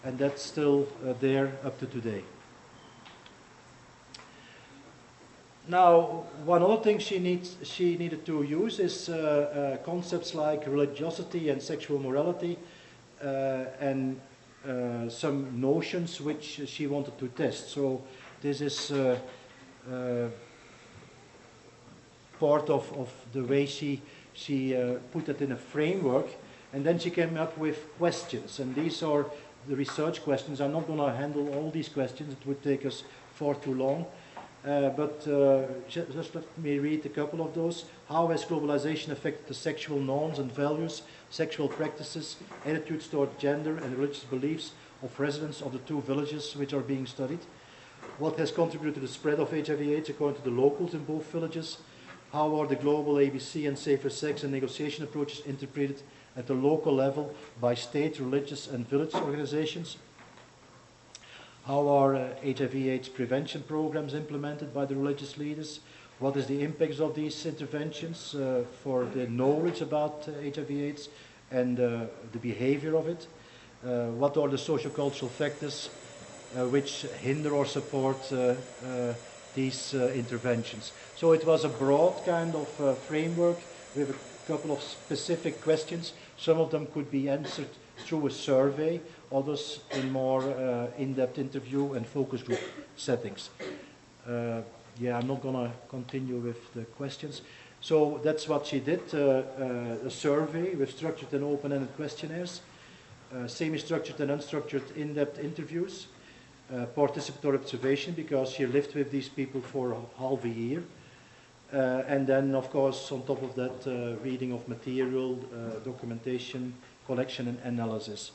and that's still there up to today. Now, one other thing she needed to use is concepts like religiosity and sexual morality, and some notions which she wanted to test. So this is part of the way she put it in a framework, and then she came up with questions, and these are the research questions. I'm not going to handle all these questions, it would take us far too long, but just let me read a couple of those. How has globalization affected the sexual norms and values, sexual practices, attitudes toward gender and religious beliefs of residents of the two villages which are being studied? What has contributed to the spread of HIV/AIDS according to the locals in both villages? How are the global ABC and safer sex and negotiation approaches interpreted at the local level by state, religious and village organizations? How are HIV/AIDS prevention programs implemented by the religious leaders? What is the impact of these interventions for the knowledge about HIV/AIDS and the behavior of it? What are the socio-cultural factors which hinder or support these interventions? So it was a broad kind of framework with a couple of specific questions. Some of them could be answered through a survey, others in more in-depth interview and focus group settings. Yeah, I'm not going to continue with the questions. So that's what she did, a survey with structured and open-ended questionnaires, semi-structured and unstructured in-depth interviews, participatory observation because she lived with these people for half a year, and then of course on top of that reading of material, documentation, collection and analysis.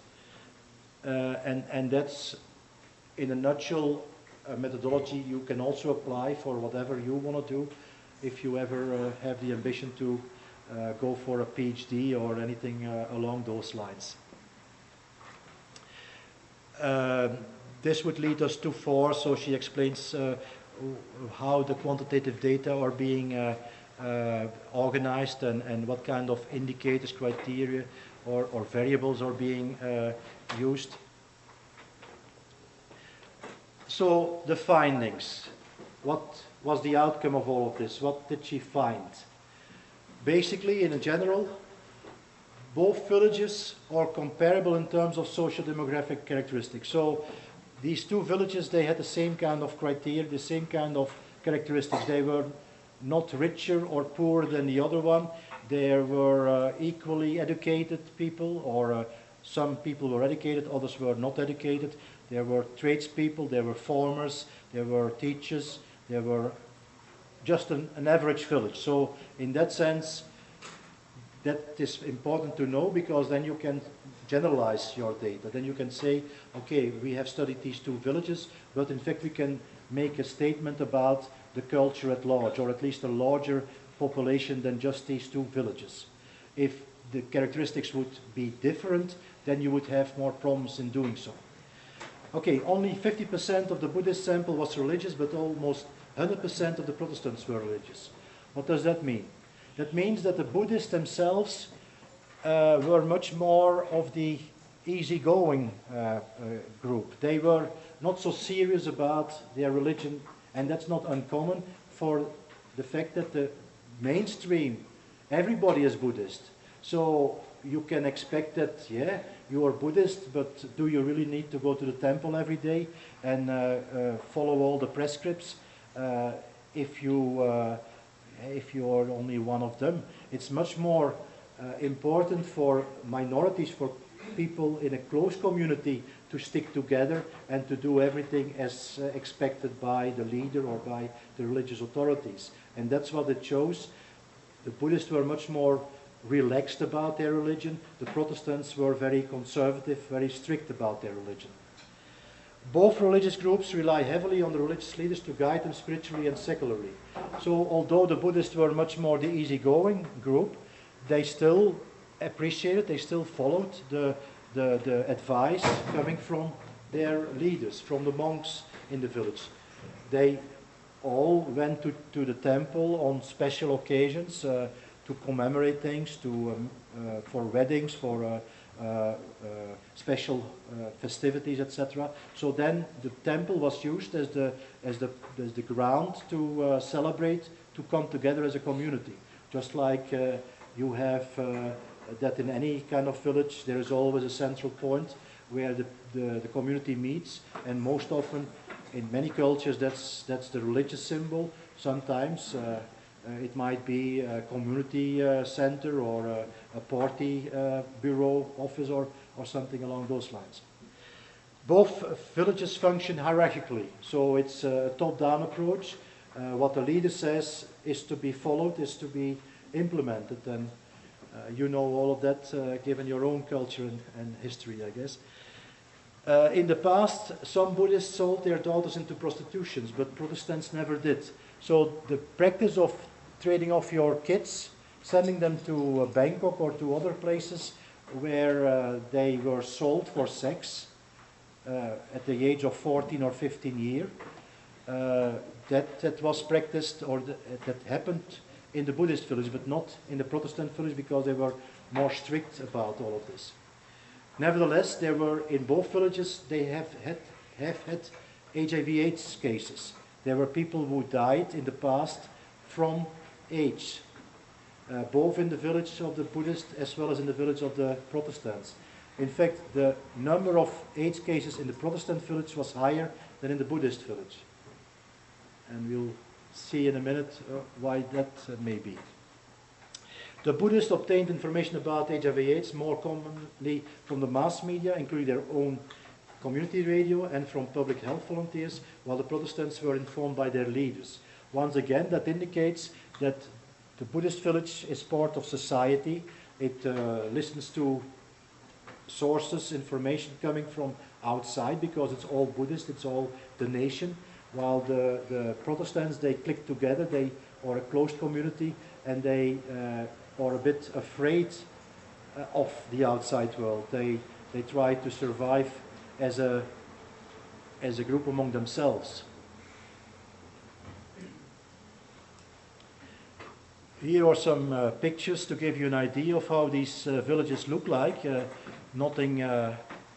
And that's in a nutshell a methodology you can also apply for whatever you want to do if you ever have the ambition to go for a PhD or anything along those lines. This would lead us to 4, so she explains how the quantitative data are being organized and what kind of indicators, criteria, or variables are being used. So the findings. What was the outcome of all of this? What did she find? Basically, in general, both villages are comparable in terms of social demographic characteristics. So these 2 villages, they had the same kind of criteria, the same kind of characteristics. They were not richer or poorer than the other one. There were equally educated people, or some people were educated, others were not educated. There were tradespeople, there were farmers, there were teachers, there were just an average village. So in that sense, that is important to know, because then you can generalize your data. Then you can say, okay, we have studied these 2 villages, but in fact we can make a statement about the culture at large, or at least a larger population than just these 2 villages. If the characteristics would be different, then you would have more problems in doing so. Okay, only 50% of the Buddhist sample was religious, but almost 100% of the Protestants were religious. What does that mean? That means that the Buddhists themselves were much more of the easygoing group. They were not so serious about their religion, and that's not uncommon for the fact that the mainstream, everybody is Buddhist. So you can expect that, yeah, you are Buddhist, but do you really need to go to the temple every day and follow all the prescripts if you are only one of them? It's much more important for minorities, for people in a close community, to stick together and to do everything as expected by the leader or by the religious authorities. And that's what it shows. The Buddhists were much more relaxed about their religion. The Protestants were very conservative, very strict about their religion. Both religious groups rely heavily on the religious leaders to guide them spiritually and secularly. So although the Buddhists were much more the easygoing group, they still appreciated, they still followed the advice coming from their leaders, from the monks in the village. They all went to the temple on special occasions to commemorate things, for weddings, for special festivities, etc. So then the temple was used as the ground to celebrate, to come together as a community. Just like you have that in any kind of village, there is always a central point where the community meets, and most often in many cultures that's the religious symbol. Sometimes it might be a community center or a party bureau office or something along those lines. Both villages function hierarchically, so it's a top-down approach. What the leader says is to be followed, is to be implemented, and you know all of that given your own culture and history, I guess. In the past, some Buddhists sold their daughters into prostitutions, but Protestants never did. So the practice of trading off your kids, sending them to Bangkok or to other places where they were sold for sex at the age of 14 or 15 years, that was practiced, or that happened in the Buddhist village, but not in the Protestant village, because they were more strict about all of this. Nevertheless, there were, in both villages, they have had HIV/AIDS cases. There were people who died in the past from AIDS, both in the village of the Buddhists as well as in the village of the Protestants. In fact, the number of AIDS cases in the Protestant village was higher than in the Buddhist village. And we'll see in a minute why that may be. The Buddhists obtained information about HIV/AIDS more commonly from the mass media, including their own community radio, and from public health volunteers, while the Protestants were informed by their leaders. Once again, that indicates that the Buddhist village is part of society. It listens to sources, information coming from outside, because it's all Buddhist, it's all the nation, while the Protestants, they click together, they are a closed community, and they or a bit afraid of the outside world. They try to survive as a group among themselves. Here are some pictures to give you an idea of how these villages look like. Nothing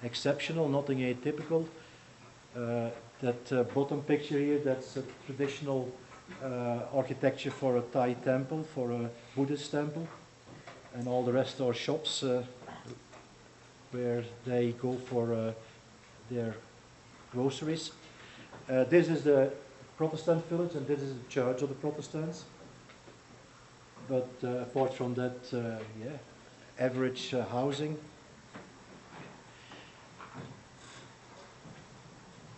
exceptional, nothing atypical. That bottom picture here, that's a traditional architecture for a Thai temple, for a Buddhist temple. And all the rest are shops where they go for their groceries. This is the Protestant village, and this is the church of the Protestants. But apart from that, yeah, average housing.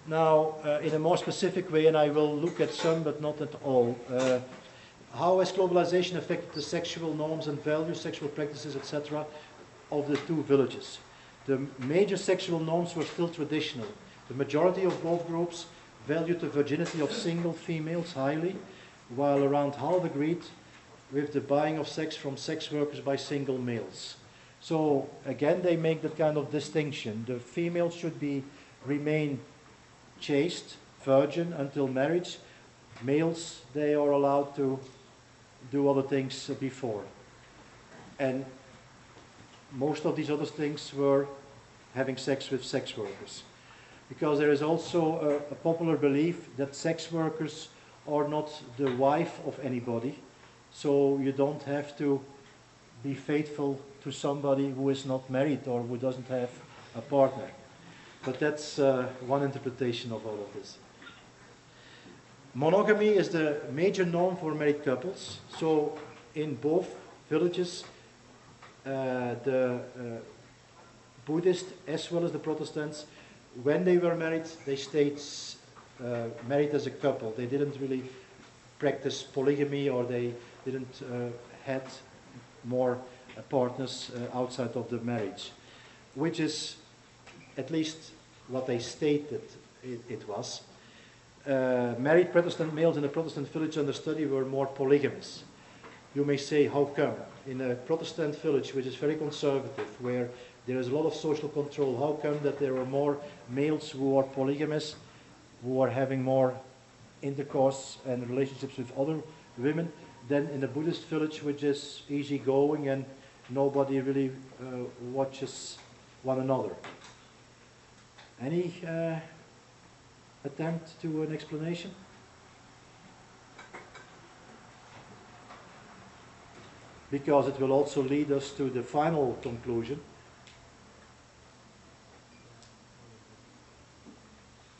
Now, in a more specific way, and I will look at some but not at all, how has globalization affected the sexual norms and values, sexual practices, etc. of the two villages? The major sexual norms were still traditional. The majority of both groups valued the virginity of single females highly, while around half agreed with the buying of sex from sex workers by single males. So again, they make that kind of distinction. The females should remain chaste, virgin until marriage. Males, they are allowed to do other things before. And most of these other things were having sex with sex workers. Because there is also a popular belief that sex workers are not the wife of anybody. So you don't have to be faithful to somebody who is not married or who doesn't have a partner. But that's one interpretation of all of this. Monogamy is the major norm for married couples. So in both villages, the Buddhists as well as the Protestants, when they were married, they stayed married as a couple. They didn't really practice polygamy, or they didn't had more partners outside of the marriage, which is at least what they stated it was. Married Protestant males in a Protestant village under study were more polygamous. You may say, how come? In a Protestant village, which is very conservative, where there is a lot of social control, how come that there are more males who are polygamous, who are having more intercourse and relationships with other women, than in a Buddhist village, which is easygoing and nobody really watches one another? Any attempt to an explanation? Because it will also lead us to the final conclusion.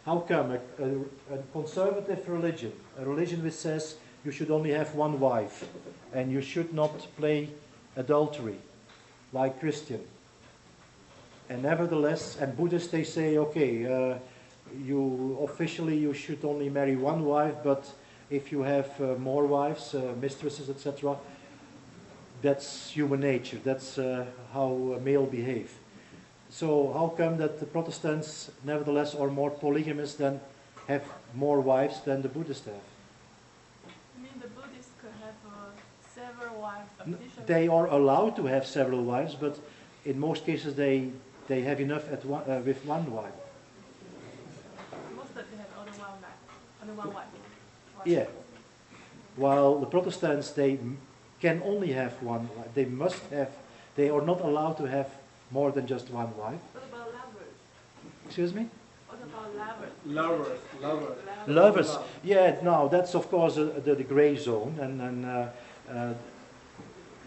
How come a conservative religion, a religion which says you should only have one wife and you should not play adultery like Christian, and nevertheless, and Buddhists, they say, okay, officially you should only marry one wife, but if you have more wives, mistresses, etc., that's human nature. That's how a male behave. So how come that the Protestants nevertheless are more polygamous than have more wives than the Buddhists have? You mean the Buddhists could have several wives officially? They are allowed to have several wives, but in most cases they have enough with one wife. Most of them have only one wife. Yeah. While the Protestants, they can only have one wife. They are not allowed to have more than just one wife. What about lovers? Excuse me? What about lovers? Lovers. Yeah, no, that's of course the gray zone, and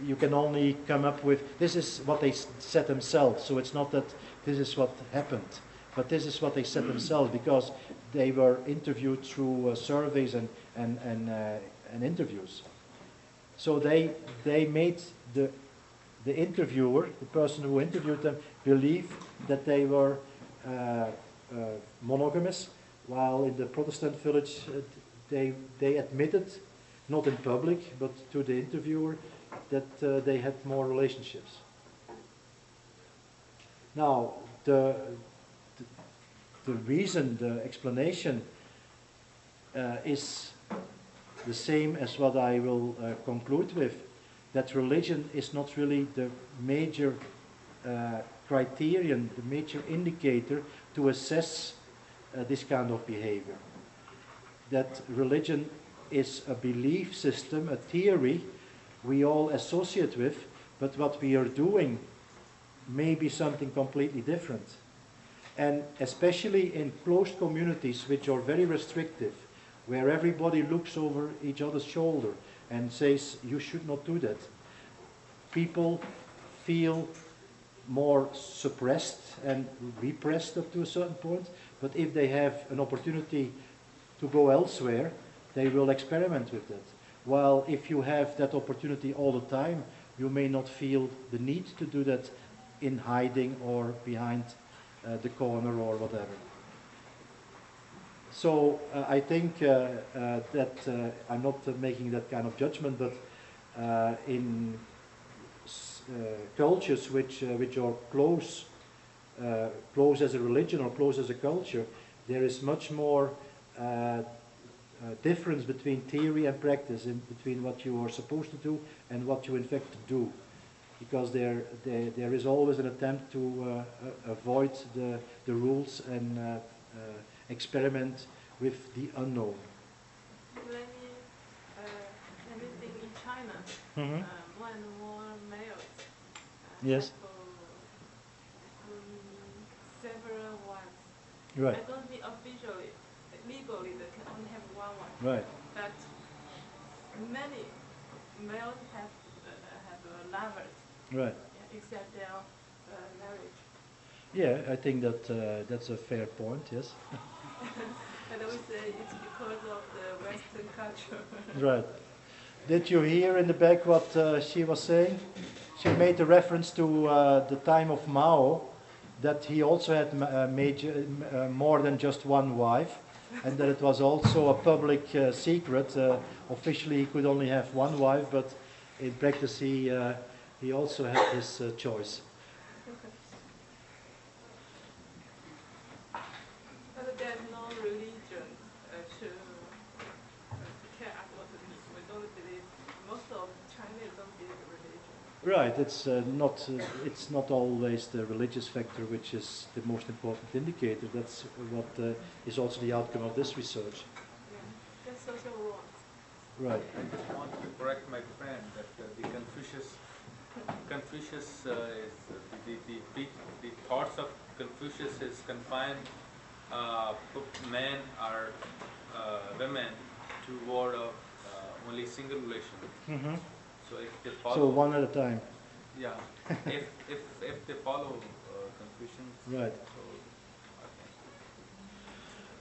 you can only come up with, this is what they said themselves, so it's not that this is what happened, but this is what they said themselves, because they were interviewed through surveys and interviews. So they made the interviewer, the person who interviewed them, believe that they were monogamous, while in the Protestant village they admitted, not in public, but to the interviewer, that they had more relationships. Now, the reason, the explanation is the same as what I will conclude with. that religion is not really the major criterion, the major indicator to assess this kind of behavior. That religion is a belief system, a theory we all associate with, but what we are doing may be something completely different. And especially in closed communities which are very restrictive, where everybody looks over each other's shoulder and says, you should not do that, people feel more suppressed and repressed up to a certain point, but if they have an opportunity to go elsewhere, they will experiment with that. While if you have that opportunity all the time, you may not feel the need to do that in hiding or behind the corner or whatever. So I think that I'm not making that kind of judgment, but in cultures which are close as a religion or close as a culture, there is much more difference between theory and practice, in between what you are supposed to do and what you in fact do, because there is always an attempt to avoid the rules and experiment with the unknown. Let me think in China, more and more males Yes. have several wives. Right. I don't think officially, legally they can only have one wife. Right. But many males have lovers, Right. except their marriage. Yeah, I think that that's a fair point. Yes. And I would say it's because of the Western culture. Right. Did you hear in the back what she was saying? She made a reference to the time of Mao, that he also had more than just one wife, and that it was also a public secret. Officially, he could only have one wife, but in practice, he also had his choice. But there's no religion to care about this. We don't believe, most of Chinese don't believe in religion. Right. It's not always the religious factor which is the most important indicator. That's what is also the outcome of this research. Yeah, that's also wrong. Right. I just want to correct my friend that the Confucius is the thoughts of Confucius is confined men or women toward only single relation. Mm-hmm. So if they follow, So one at a time. yeah, if they follow Confucius, Right. so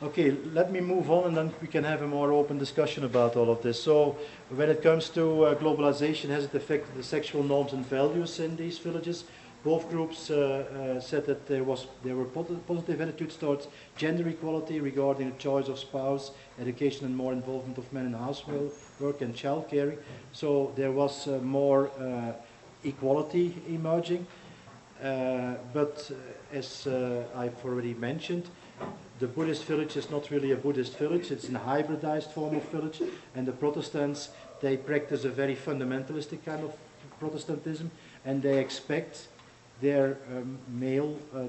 Okay, let me move on and then we can have a more open discussion about all of this. So, when it comes to globalization, has it affected the sexual norms and values in these villages? Both groups said that there were positive attitudes towards gender equality regarding the choice of spouse, education, and more involvement of men in household work and child caring. So there was more equality emerging. But as I've already mentioned, the Buddhist village is not really a Buddhist village, it's a hybridized form of village, and the Protestants, they practice a very fundamentalistic kind of Protestantism, and they expect their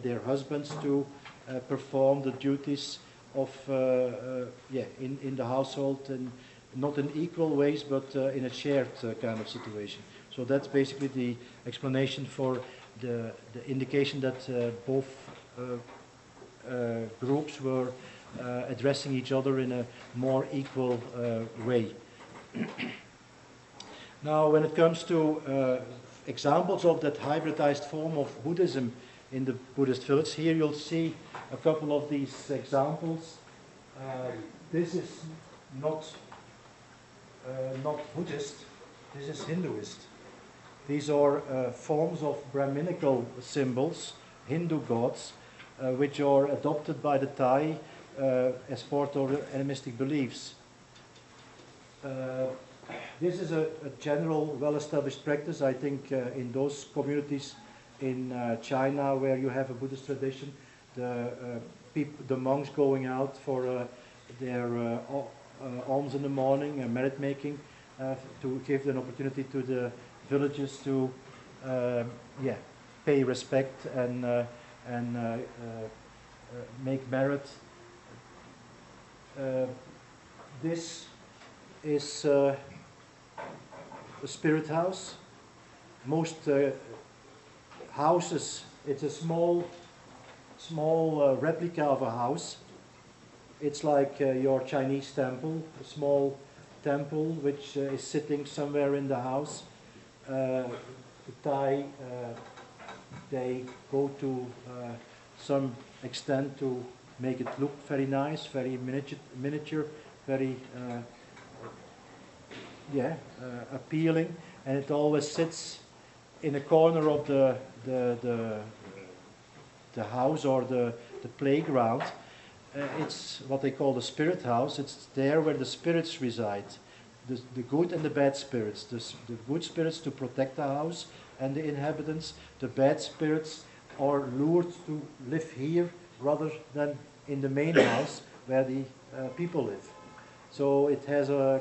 their husbands to perform the duties of, in the household, and not in equal ways, but in a shared kind of situation. So that's basically the explanation for the indication that both groups were addressing each other in a more equal way. Now, when it comes to examples of that hybridized form of Buddhism in the Buddhist village, here you'll see a couple of these examples. This is not Buddhist, this is Hinduist. These are forms of Brahminical symbols, Hindu gods, which are adopted by the Thai as part of their animistic beliefs. This is a general, well-established practice, I think, in those communities in China where you have a Buddhist tradition. The monks going out for their alms in the morning, merit making, to give an opportunity to the villages to yeah, pay respect and make merit. This is a spirit house. Most houses, it's a small replica of a house. It's like your Chinese temple, a small temple which is sitting somewhere in the house. The Thai, they go to some extent to make it look very nice, very miniature, very yeah, appealing, and it always sits in a corner of the house or the playground. It's what they call the spirit house. It's there where the spirits reside, the good and the bad spirits. The good spirits to protect the house and the inhabitants. The bad spirits are lured to live here rather than in the main house where the people live. So it has a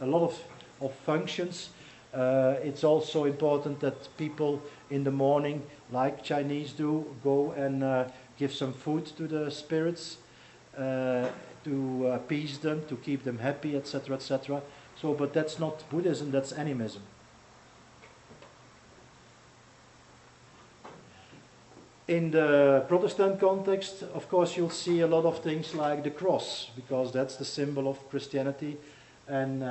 lot of functions. It's also important that people in the morning, like Chinese do, go and give some food to the spirits to appease them, to keep them happy, etc., etc. So, but that's not Buddhism, that's animism. In the Protestant context, of course, you'll see a lot of things like the cross, because that's the symbol of Christianity. And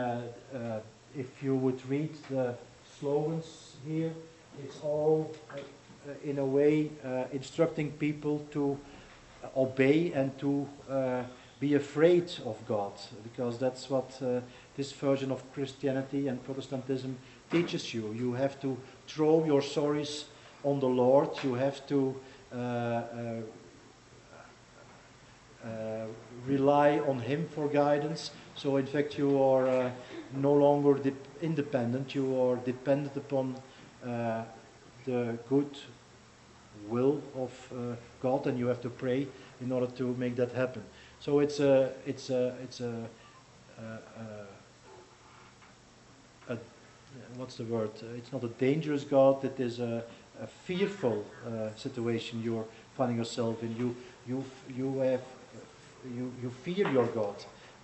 if you would read the slogans here, it's all, in a way, instructing people to obey and to be afraid of God, because that's what this version of Christianity and Protestantism teaches you. You have to throw your sorries on the Lord. You have to rely on Him for guidance. So in fact you are no longer independent, you are dependent upon the good will of God, and you have to pray in order to make that happen. So it's a what's the word? It's not a dangerous God. It is a fearful situation you're finding yourself in. You fear your God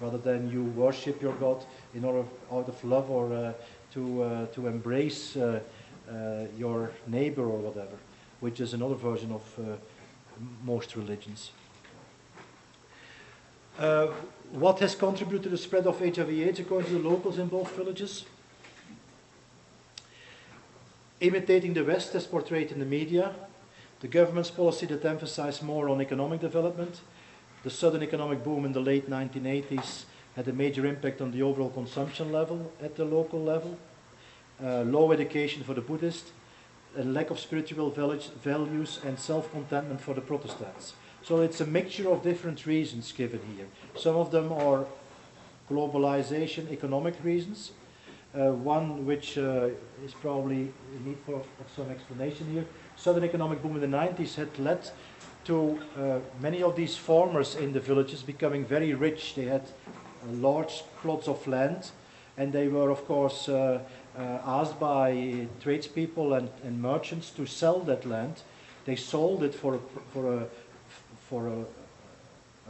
rather than you worship your God in order out of love or to embrace your neighbor or whatever, which is another version of most religions. What has contributed to the spread of HIV/AIDS according to the locals in both villages? Imitating the West as portrayed in the media, the government's policy that emphasized more on economic development, the sudden economic boom in the late 1980s had a major impact on the overall consumption level at the local level, low education for the Buddhists, a lack of spiritual values and self-contentment for the Protestants. So it's a mixture of different reasons given here. Some of them are globalization, economic reasons. One which is probably in need of some explanation here. Sudden economic boom in the 90s had led to many of these farmers in the villages becoming very rich. They had large plots of land, and they were of course asked by tradespeople and merchants to sell that land. They sold it for a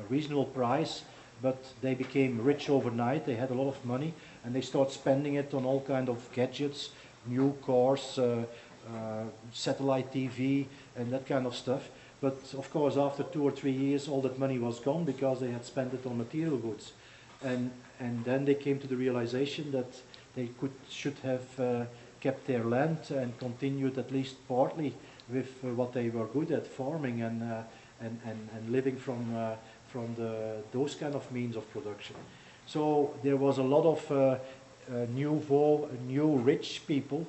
reasonable price, but they became rich overnight. They had a lot of money, and they start spending it on all kind of gadgets, new cars, satellite TV, and that kind of stuff. But of course, after 2 or 3 years, all that money was gone because they had spent it on material goods. And then they came to the realization that they should have kept their land and continued at least partly with what they were good at, farming and living from those kind of means of production. So there was a lot of new rich people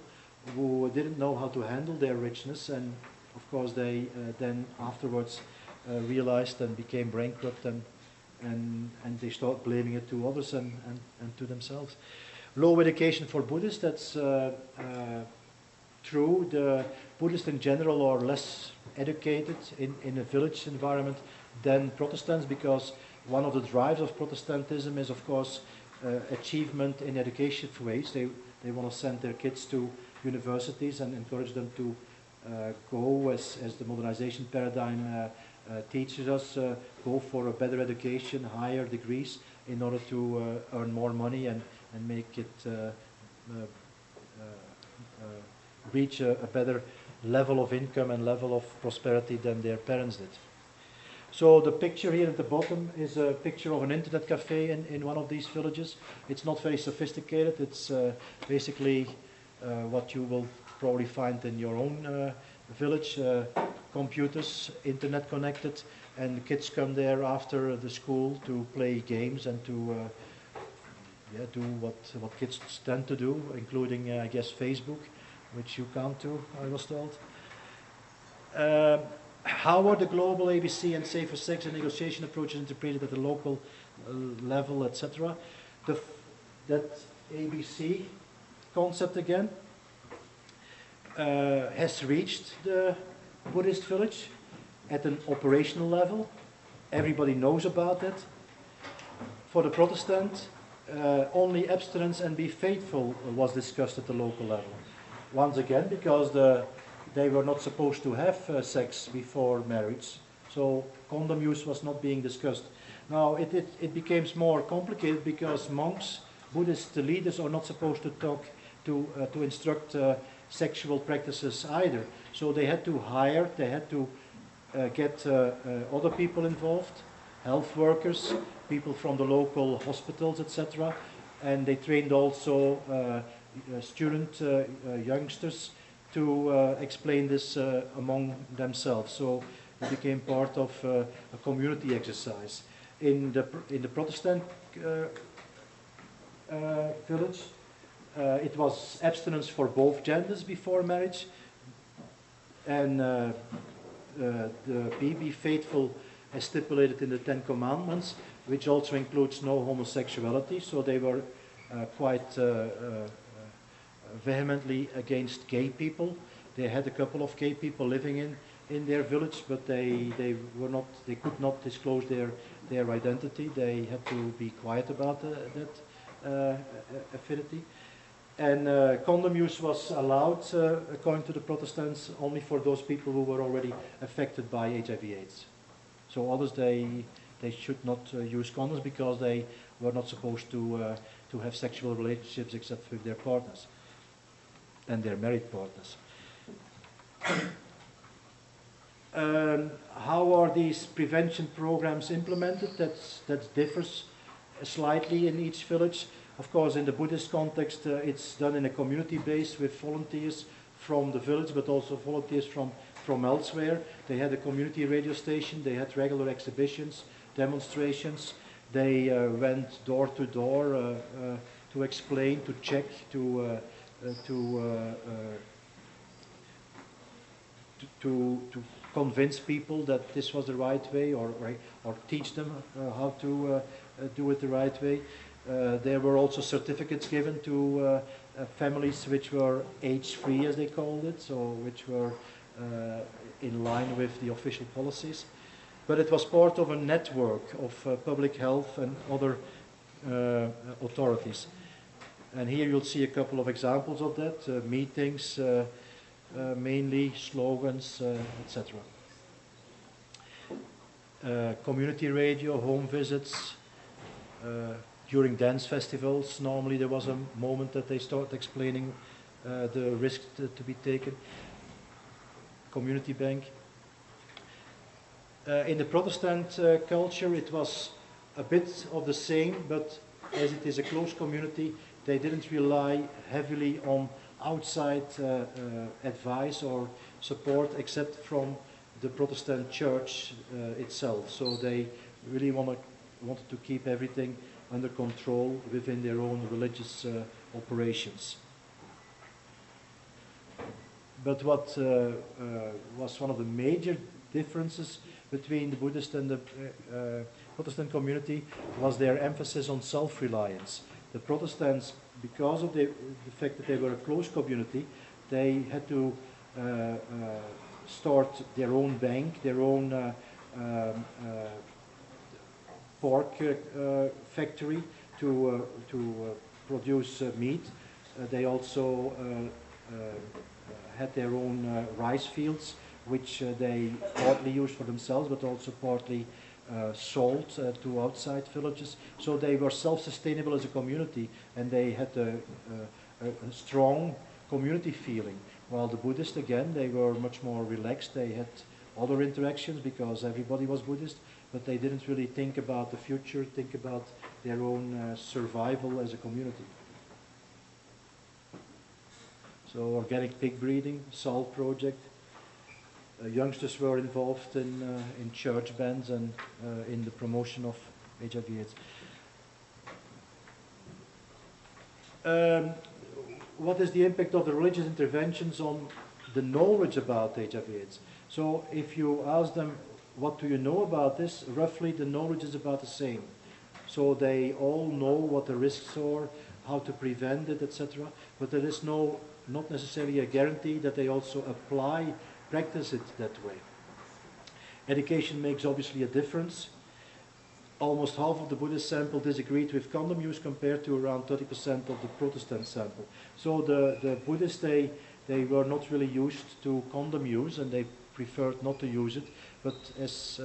who didn't know how to handle their richness, and of course they then afterwards realized and became bankrupt, and they start blaming it to others and to themselves. Low education for Buddhists, that's true. The Buddhists in general are less educated in a village environment than Protestants, because one of the drives of Protestantism is of course achievement in education ways. They want to send their kids to universities and encourage them to go, as the modernization paradigm teaches us, go for a better education, higher degrees, in order to earn more money and make it reach a better level of income and level of prosperity than their parents did. So the picture here at the bottom is a picture of an internet cafe in one of these villages. It's not very sophisticated. It's basically what you will probably find in your own village. Computers, internet connected, and kids come there after the school to play games and to do what kids tend to do, including, I guess, Facebook, which you can't do, I was told. How are the global ABC and safer sex and negotiation approaches interpreted at the local level, etc.? That ABC concept again has reached the Buddhist village at an operational level. Everybody knows about it. For the Protestant, only abstinence and be faithful was discussed at the local level. Once again, because they were not supposed to have sex before marriage, so condom use was not being discussed. Now it becomes more complicated because monks, Buddhist leaders, are not supposed to talk to instruct sexual practices either. So they had to hire, they had to get other people involved, health workers, people from the local hospitals, etc. And they trained also youngsters to explain this among themselves. So it became part of a community exercise. In the Protestant village, it was abstinence for both genders before marriage, and the be faithful as stipulated in the Ten Commandments, which also includes no homosexuality. So they were quite vehemently against gay people. They had a couple of gay people living in their village, but they could not disclose their identity. They had to be quiet about that affinity. And condom use was allowed, according to the Protestants, only for those people who were already affected by HIV/AIDS. So others, they should not use condoms because they were not supposed to have sexual relationships except with their partners and their married partners. How are these prevention programs implemented? That differs slightly in each village. Of course, in the Buddhist context, it's done in a community base with volunteers from the village, but also volunteers from elsewhere. They had a community radio station, they had regular exhibitions, demonstrations. They went door to door to explain, to check, to convince people that this was the right way, or teach them how to do it the right way. There were also certificates given to families which were age-free, as they called it, so which were in line with the official policies. But it was part of a network of public health and other authorities. And here you'll see a couple of examples of that, meetings, mainly slogans, etc. Community radio, home visits, during dance festivals, normally there was a moment that they start explaining the risks to be taken. Community bank. In the Protestant culture, it was a bit of the same, but as it is a close community, they didn't rely heavily on outside advice or support except from the Protestant church itself. So they really wanted to keep everything under control within their own religious operations. But what was one of the major differences between the Buddhist and the Protestant community was their emphasis on self-reliance. The Protestants, because of the fact that they were a close community, they had to start their own bank, their own pork factory to produce meat. They also had their own rice fields, which they partly used for themselves, but also partly sold to outside villages. So they were self-sustainable as a community, and they had a strong community feeling. While the Buddhists, again, they were much more relaxed. They had other interactions because everybody was Buddhist, but they didn't really think about the future, think about their own survival as a community. So organic pig breeding, salt project. Youngsters were involved in church bands and in the promotion of HIV/AIDS. What is the impact of the religious interventions on the knowledge about HIV/AIDS? So if you ask them, what do you know about this? Roughly the knowledge is about the same. So they all know what the risks are, how to prevent it, etc. But there is not necessarily a guarantee that they also practice it that way. Education makes obviously a difference. Almost half of the Buddhist sample disagreed with condom use compared to around 30% of the Protestant sample. So the Buddhists, they were not really used to condom use and they preferred not to use it. But as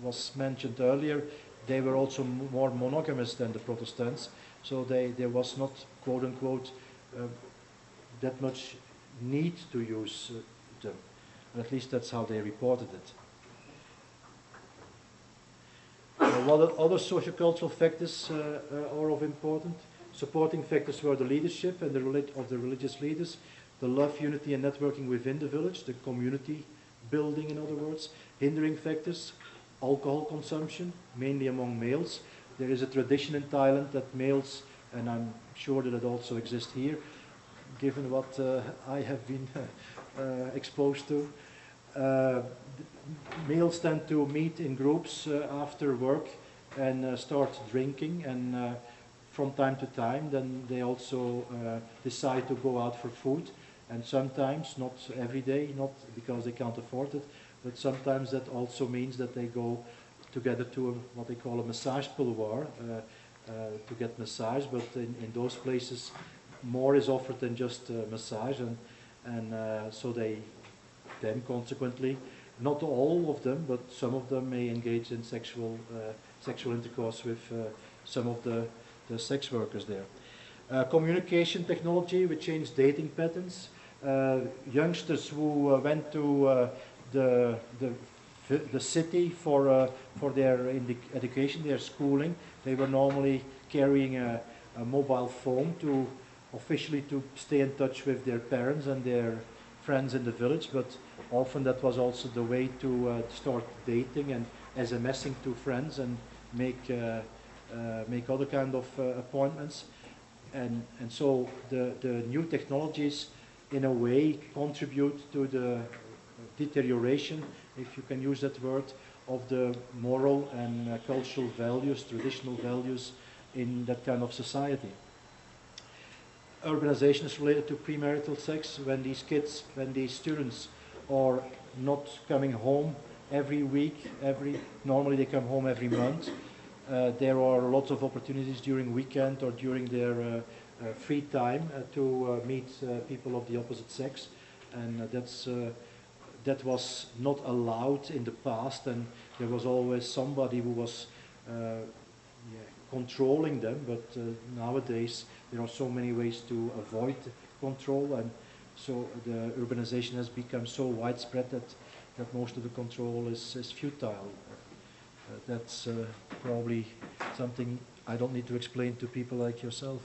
was mentioned earlier, they were also more monogamous than the Protestants. So there was not, quote unquote, that much need to use them. At least that's how they reported it. What other sociocultural factors are of importance? Supporting factors were the leadership and of the religious leaders, the love, unity and networking within the village, the community building in other words. Hindering factors, alcohol consumption, mainly among males. There is a tradition in Thailand that males, and I'm sure that it also exists here, given what I have been exposed to, males tend to meet in groups after work and start drinking, and from time to time then they also decide to go out for food, and sometimes, not every day, not because they can't afford it, but sometimes that also means that they go together to what they call a massage boudoir to get massage, but in those places more is offered than just massage, and so they then consequently, not all of them, but some of them may engage in sexual intercourse with some of the sex workers there. Communication technology, which changed dating patterns. Youngsters who went to the city for their education, their schooling, they were normally carrying a mobile phone to officially to stay in touch with their parents and their friends in the village, but often that was also the way to start dating and SMSing to friends and make other kind of appointments, and so the new technologies in a way contribute to the deterioration, if you can use that word, of the moral and cultural values, traditional values in that kind of society. Urbanization is related to premarital sex. When these students are not coming home every week, normally they come home every month. There are lots of opportunities during weekend or during their free time to meet people of the opposite sex, and that was not allowed in the past, and there was always somebody who was controlling them, but nowadays there are so many ways to avoid control, and so the urbanization has become so widespread that most of the control is futile. That's probably something I don't need to explain to people like yourself.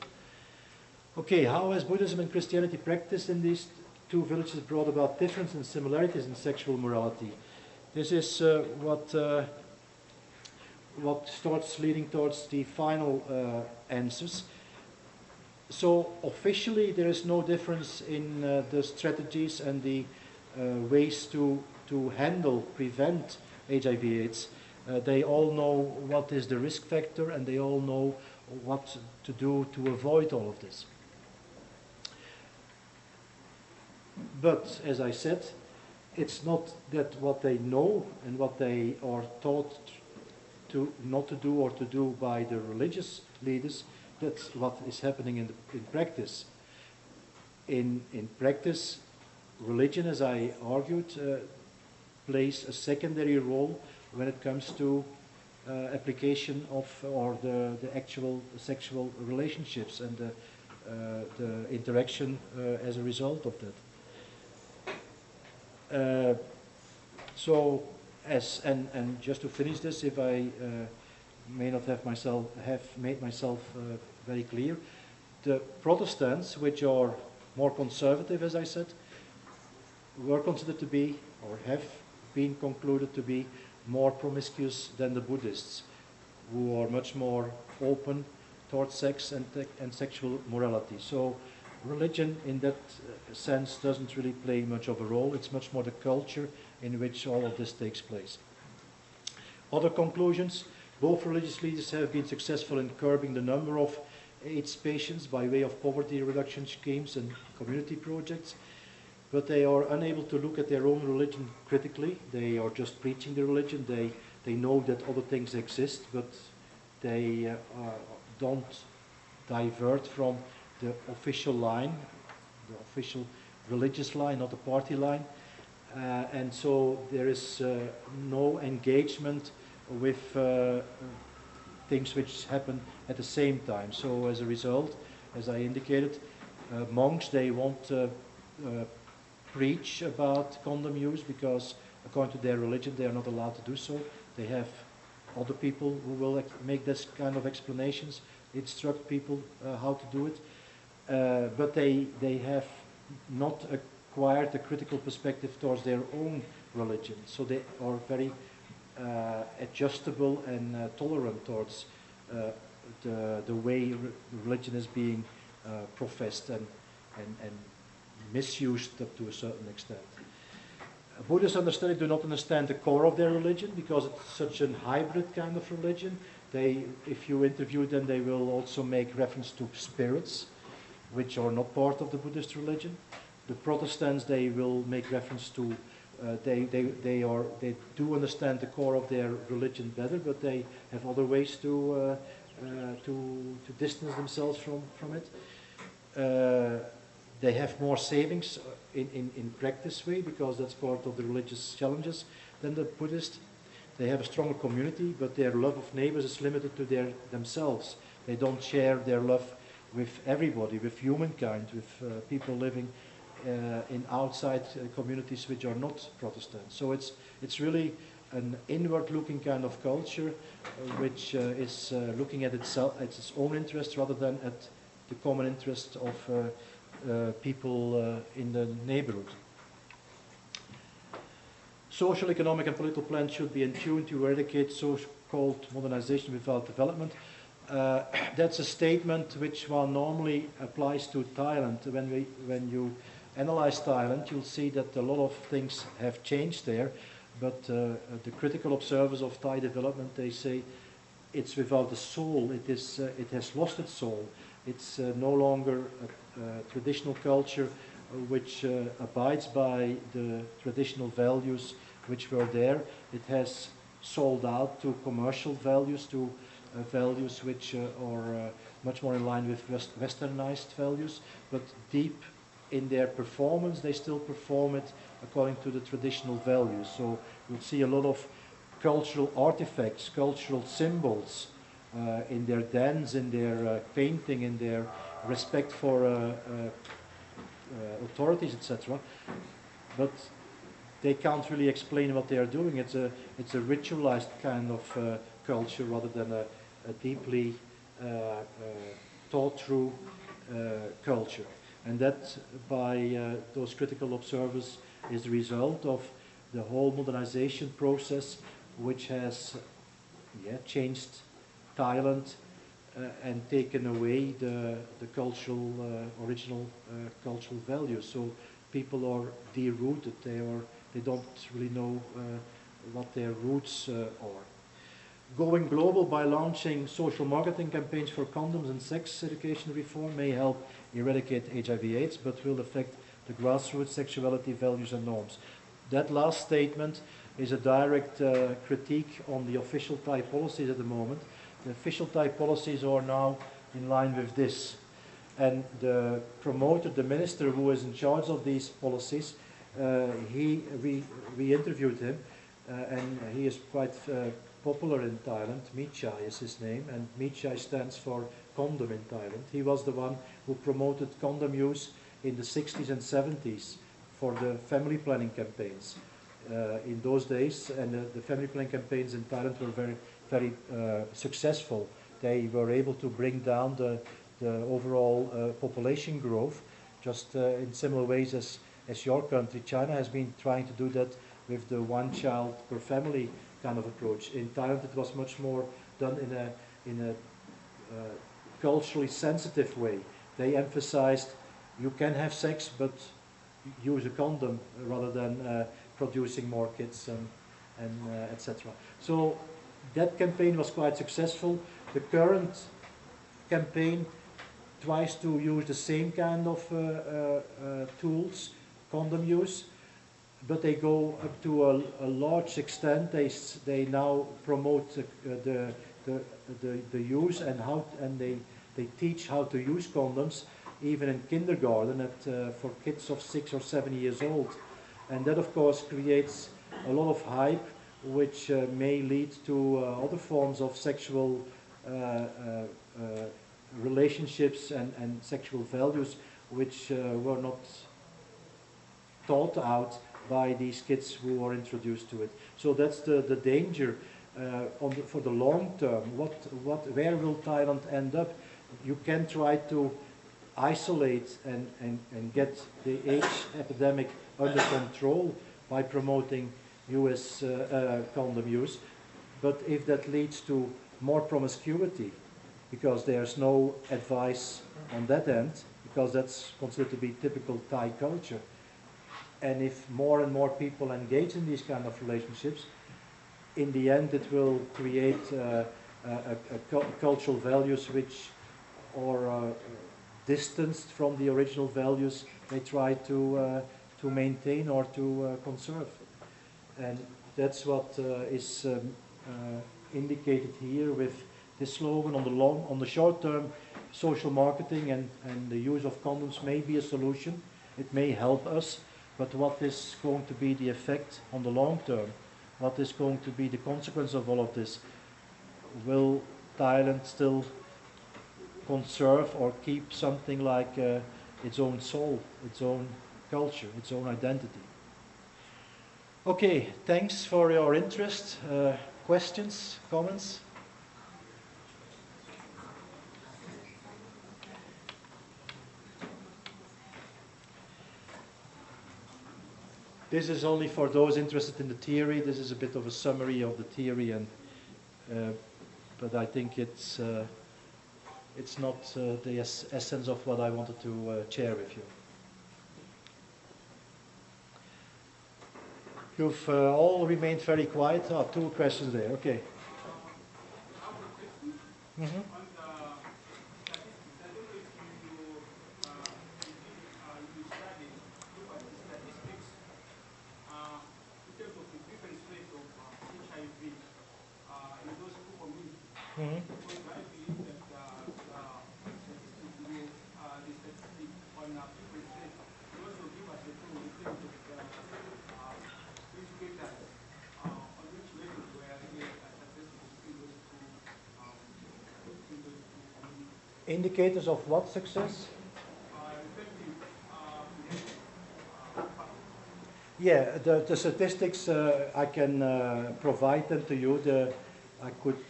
Okay, how has Buddhism and Christianity practiced in these two villages brought about differences and similarities in sexual morality? This is what starts leading towards the final answers. So officially there is no difference in the strategies and the ways to prevent HIV/AIDS. They all know what is the risk factor, and they all know what to do to avoid all of this. But as I said, it's not that what they know and what they are taught to not to do or to do by the religious leaders, that's what is happening in practice. in practice, religion, as I argued, plays a secondary role when it comes to application of or the actual sexual relationships and the interaction as a result of that. So, and just to finish this, if I may not have made myself very clear, the Protestants, which are more conservative, as I said, were considered to be, or have been concluded to be, more promiscuous than the Buddhists, who are much more open towards sex and sexual morality. So religion in that sense doesn't really play much of a role. It's much more the culture in which all of this takes place. Other conclusions: both religious leaders have been successful in curbing the number of AIDS patients by way of poverty reduction schemes and community projects, but they are unable to look at their own religion critically. They are just preaching the religion. They know that other things exist, but they don't divert from the official line, the official religious line, not the party line. And so there is no engagement with things which happen at the same time. So as a result, as I indicated, monks, they won't preach about condom use because according to their religion they are not allowed to do so. They have other people who will make this kind of explanations, instruct people how to do it. But they have not acquired a critical perspective towards their own religion. So they are very adjustable and tolerant towards the way religion is being professed and misused up to a certain extent. Buddhists do not understand the core of their religion because it's such a hybrid kind of religion. If you interview them, they will also make reference to spirits, which are not part of the Buddhist religion. The Protestants, they will make reference to they do understand the core of their religion better, but they have other ways to distance themselves from it. They have more savings in practice way because that's part of the religious challenges than the Buddhist. They have a stronger community, but their love of neighbors is limited to themselves. They don't share their love with everybody, with humankind, with people living in outside communities which are not Protestant. So it's really an inward-looking kind of culture which is looking at itself, at its own interests rather than at the common interests of people in the neighborhood. Social, economic and political plans should be in tune to eradicate so-called modernization without development. That's a statement which one normally applies to Thailand. When you analyze Thailand, you'll see that a lot of things have changed there, but the critical observers of Thai development, they say it's without a soul. It has lost its soul. It's no longer a traditional culture which abides by the traditional values which were there. It has sold out to commercial values, to values which are much more in line with westernized values, but deep in their performance, they still perform it according to the traditional values. So you'll see a lot of cultural artifacts, cultural symbols in their dance, in their painting, in their respect for authorities, etc. But they can't really explain what they are doing. It's a ritualized kind of culture rather than a deeply thought through culture. And that, by those critical observers, is the result of the whole modernization process, which has changed Thailand and taken away the cultural, original cultural values. So people are derooted. They don't really know what their roots are. Going global by launching social marketing campaigns for condoms and sex education reform may help eradicate HIV/AIDS, but will affect the grassroots sexuality values and norms. That last statement is a direct critique on the official Thai policies at the moment. The official Thai policies are now in line with this. And the promoter, the minister who is in charge of these policies, we interviewed him, and he is quite popular in Thailand. Michai is his name, and Michai stands for condom in Thailand. He was the one who promoted condom use in the 60s and 70s for the family planning campaigns in those days, and the family planning campaigns in Thailand were very, very successful. They were able to bring down the overall population growth, just in similar ways as your country. China has been trying to do that with the one child per family kind of approach. In Thailand it was much more done in a culturally sensitive way. They emphasized you can have sex but use a condom rather than producing more kids and etc. So that campaign was quite successful. The current campaign tries to use the same kind of tools, condom use, but they go up to a large extent. They now promote the use and they teach how to use condoms even in kindergarten for kids of 6 or 7 years old, and that of course creates a lot of hype, which may lead to other forms of sexual relationships and sexual values which were not taught out by these kids who are introduced to it. So that's the danger for the long term. Where will Thailand end up? You can try to isolate and get the AIDS epidemic under control by promoting US condom use, but if that leads to more promiscuity, because there's no advice on that end, because that's considered to be typical Thai culture, and if more and more people engage in these kind of relationships, in the end it will create cultural values which are distanced from the original values they try to maintain or to conserve. And that's what is indicated here with this slogan. On the short term, social marketing and the use of condoms may be a solution. It may help us, but what is going to be the effect on the long term? What is going to be the consequence of all of this? Will Thailand still conserve or keep something like its own soul, its own culture, its own identity? Okay, thanks for your interest. Questions, comments? This is only for those interested in the theory. This is a bit of a summary of the theory, and but I think it's not the essence of what I wanted to share with you. You've all remained very quiet. Oh, 2 questions there. Okay. Mm-hmm. Mm-hmm. Indicators of what success? Yeah, the statistics, I can provide them to you. I could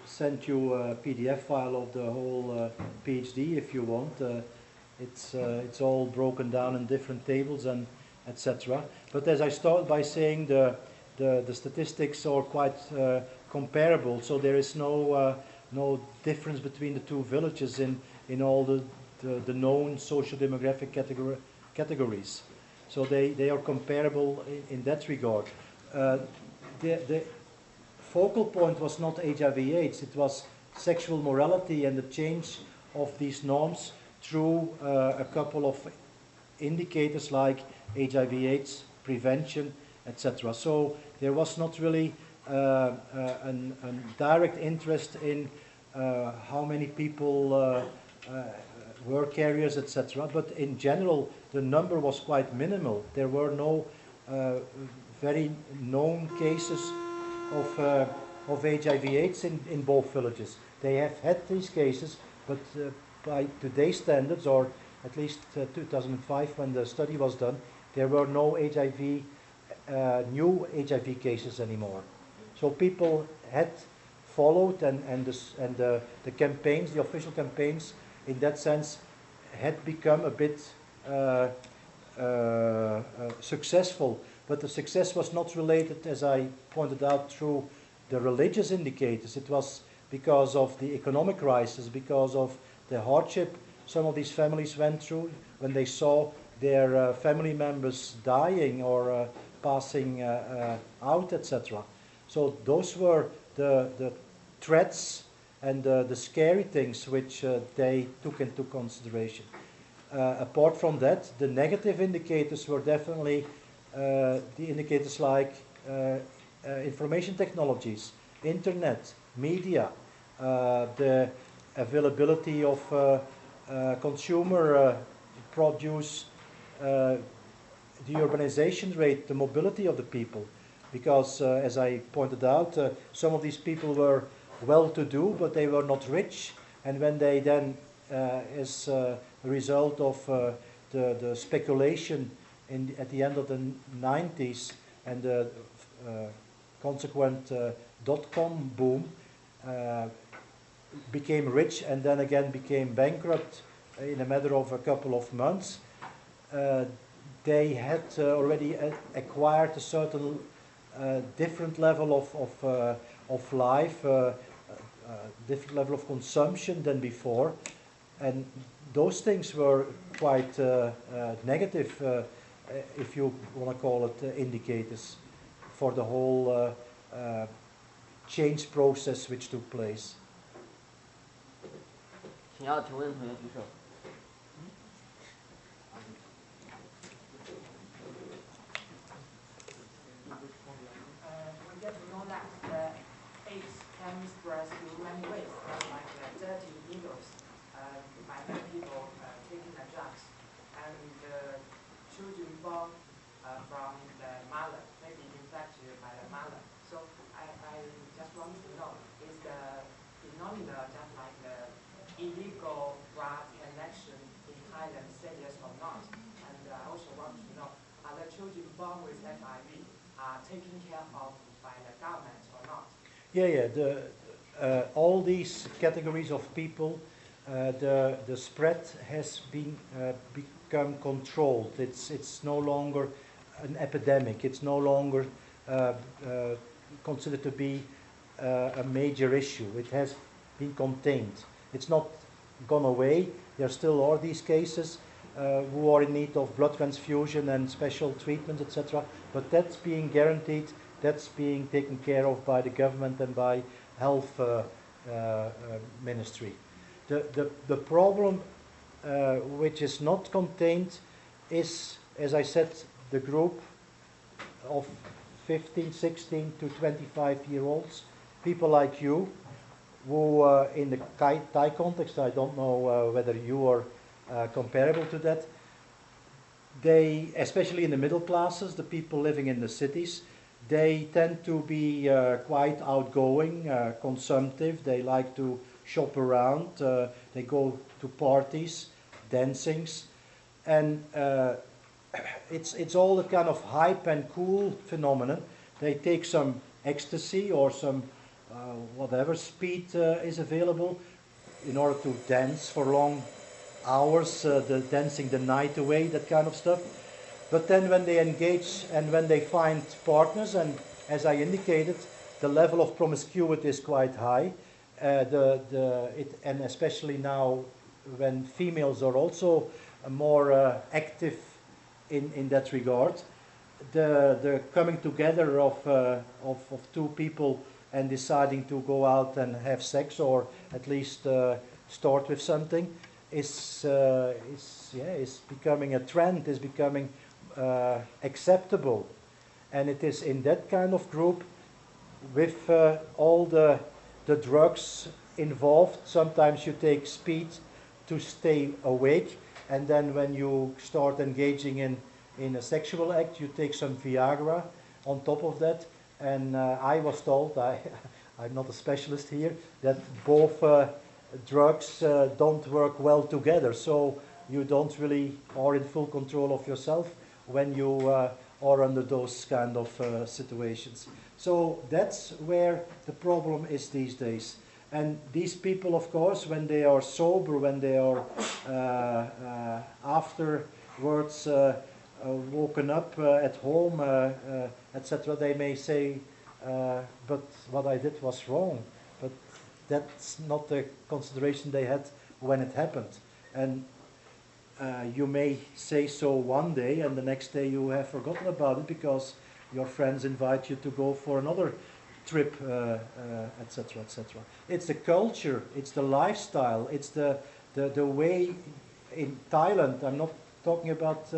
send you a PDF file of the whole PhD if you want. It's all broken down in different tables and etc. But as I started by saying, the statistics are quite comparable. So there is no difference between the 2 villages in all the known social demographic categories. So they are comparable in that regard. The focal point was not HIV/AIDS, it was sexual morality and the change of these norms through a couple of indicators like HIV/AIDS, prevention, etc. So there was not really a direct interest in how many people were carriers, etc. But in general, the number was quite minimal. There were no very known cases of HIV/AIDS in both villages. They have had these cases, but by today's standards, or at least 2005 when the study was done, there were no new HIV cases anymore. So people had followed, and the campaigns, the official campaigns, in that sense, had become a bit successful. But the success was not related, as I pointed out, through the religious indicators. It was because of the economic crisis, because of the hardship some of these families went through when they saw their family members dying or passing out, etc. So those were the threats and the scary things which they took into consideration. Apart from that, the negative indicators were definitely the indicators like information technologies, internet, media, the availability of consumer produce, the urbanization rate, the mobility of the people. Because, as I pointed out, some of these people were well-to-do, but they were not rich. And when they then, as a result of the speculation at the end of the 90s and the consequent dot-com boom, became rich and then again became bankrupt in a matter of a couple of months, they had already acquired a certain different level of life, different level of consumption than before, and those things were quite negative, if you want to call it indicators, for the whole change process which took place. 请要提问的同学举手。We get to know that AIDS can spread through many ways, like dirty needles, by many people taking the drugs, and children born from the mother, maybe infected by the mother. So I just want to know, is the phenomenon just like the illegal drug connection in Thailand serious or not? And I also want to know, are the children born with HIV taken care of by the government or not? Yeah. All these categories of people, the spread has become controlled. It's no longer an epidemic. It's no longer considered to be a major issue. It has been contained. It's not gone away. There still are these cases who are in need of blood transfusion and special treatment, etc. But that's being guaranteed. That's being taken care of by the government and by health ministry. The problem which is not contained is, as I said, the group of 15, 16 to 25-year-olds, people like you, who in the Thai context, I don't know whether you are comparable to that, they, especially in the middle classes, the people living in the cities, they tend to be quite outgoing, consumptive. They like to shop around. They go to parties, dancings, and it's all a kind of hype and cool phenomenon. They take some ecstasy or some whatever speed is available in order to dance for long hours, dancing the night away, that kind of stuff. But then when they engage and when they find partners, and as I indicated, the level of promiscuity is quite high, and especially now when females are also more active in that regard, the coming together of two people and deciding to go out and have sex, or at least start with something, is becoming a trend, is becoming acceptable. And it is in that kind of group, with all the drugs involved. Sometimes you take speed to stay awake, and then when you start engaging in a sexual act, you take some Viagra on top of that. And I was told, I'm not a specialist here, that both drugs don't work well together. So you don't really are in full control of yourself when you are under those kind of situations. So that's where the problem is these days. And these people, of course, when they are sober, when they are afterwards woken up at home, etc., they may say, but what I did was wrong. But that's not the consideration they had when it happened. And you may say so one day, and the next day you have forgotten about it because your friends invite you to go for another trip, etc., etc. It's the culture, it's the lifestyle, it's the way in Thailand. I'm not talking about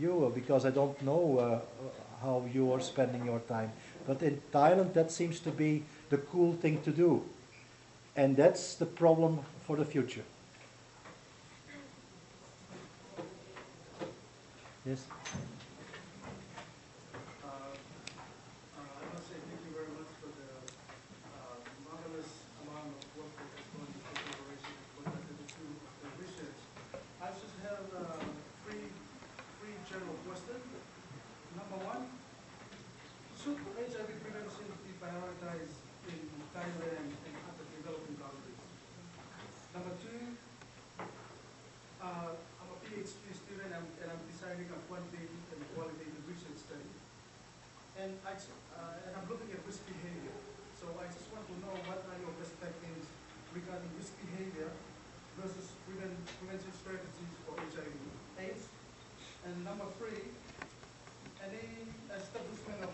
you because I don't know how you are spending your time. But in Thailand, that seems to be the cool thing to do. And that's the problem for the future. Yes? I must say thank you very much for the marvelous amount of work that has gone into preparation for the research. I just have three general questions. Number one, should HIV prevention be prioritized in Thailand and other developing countries? Number two, I'm a PhD student and I'm designing a quantitative and qualitative research study. And I'm looking at risk behavior. So I just want to know what are your perspectives regarding risk behavior versus prevention strategies for HIV/AIDS. And number three, any establishment of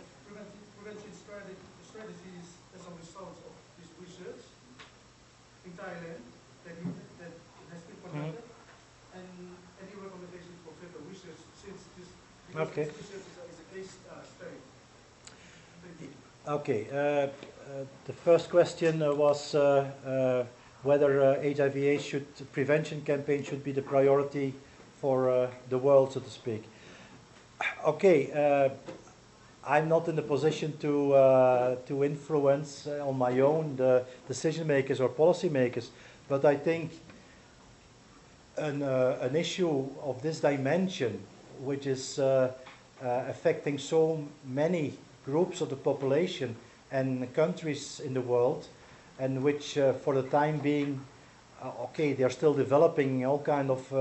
prevention strategies as a result of this research in Thailand that has been conducted, and any recommendations for further research since this research is a case study. Okay. The first question was whether HIV/AIDS prevention campaign should be the priority for the world, so to speak. Okay. I'm not in the position to influence on my own the decision makers or policy makers, but I think an issue of this dimension, which is affecting so many groups of the population and countries in the world, and which for the time being, okay, they're still developing all kind of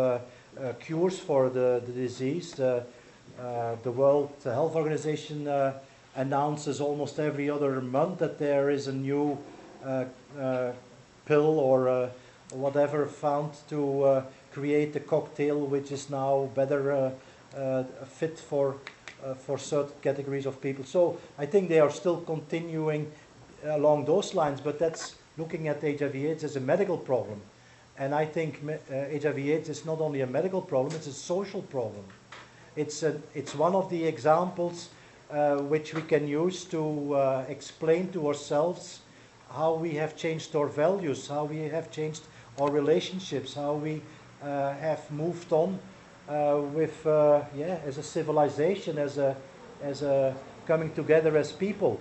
cures for the disease. The World Health Organization announces almost every other month that there is a new pill or whatever found to create a cocktail which is now better fit for certain categories of people. So I think they are still continuing along those lines, but that's looking at HIV/AIDS as a medical problem. And I think HIV/AIDS is not only a medical problem, it's a social problem. It's one of the examples which we can use to explain to ourselves how we have changed our values, how we have changed our relationships, how we have moved on with as a civilization, as a coming together as people.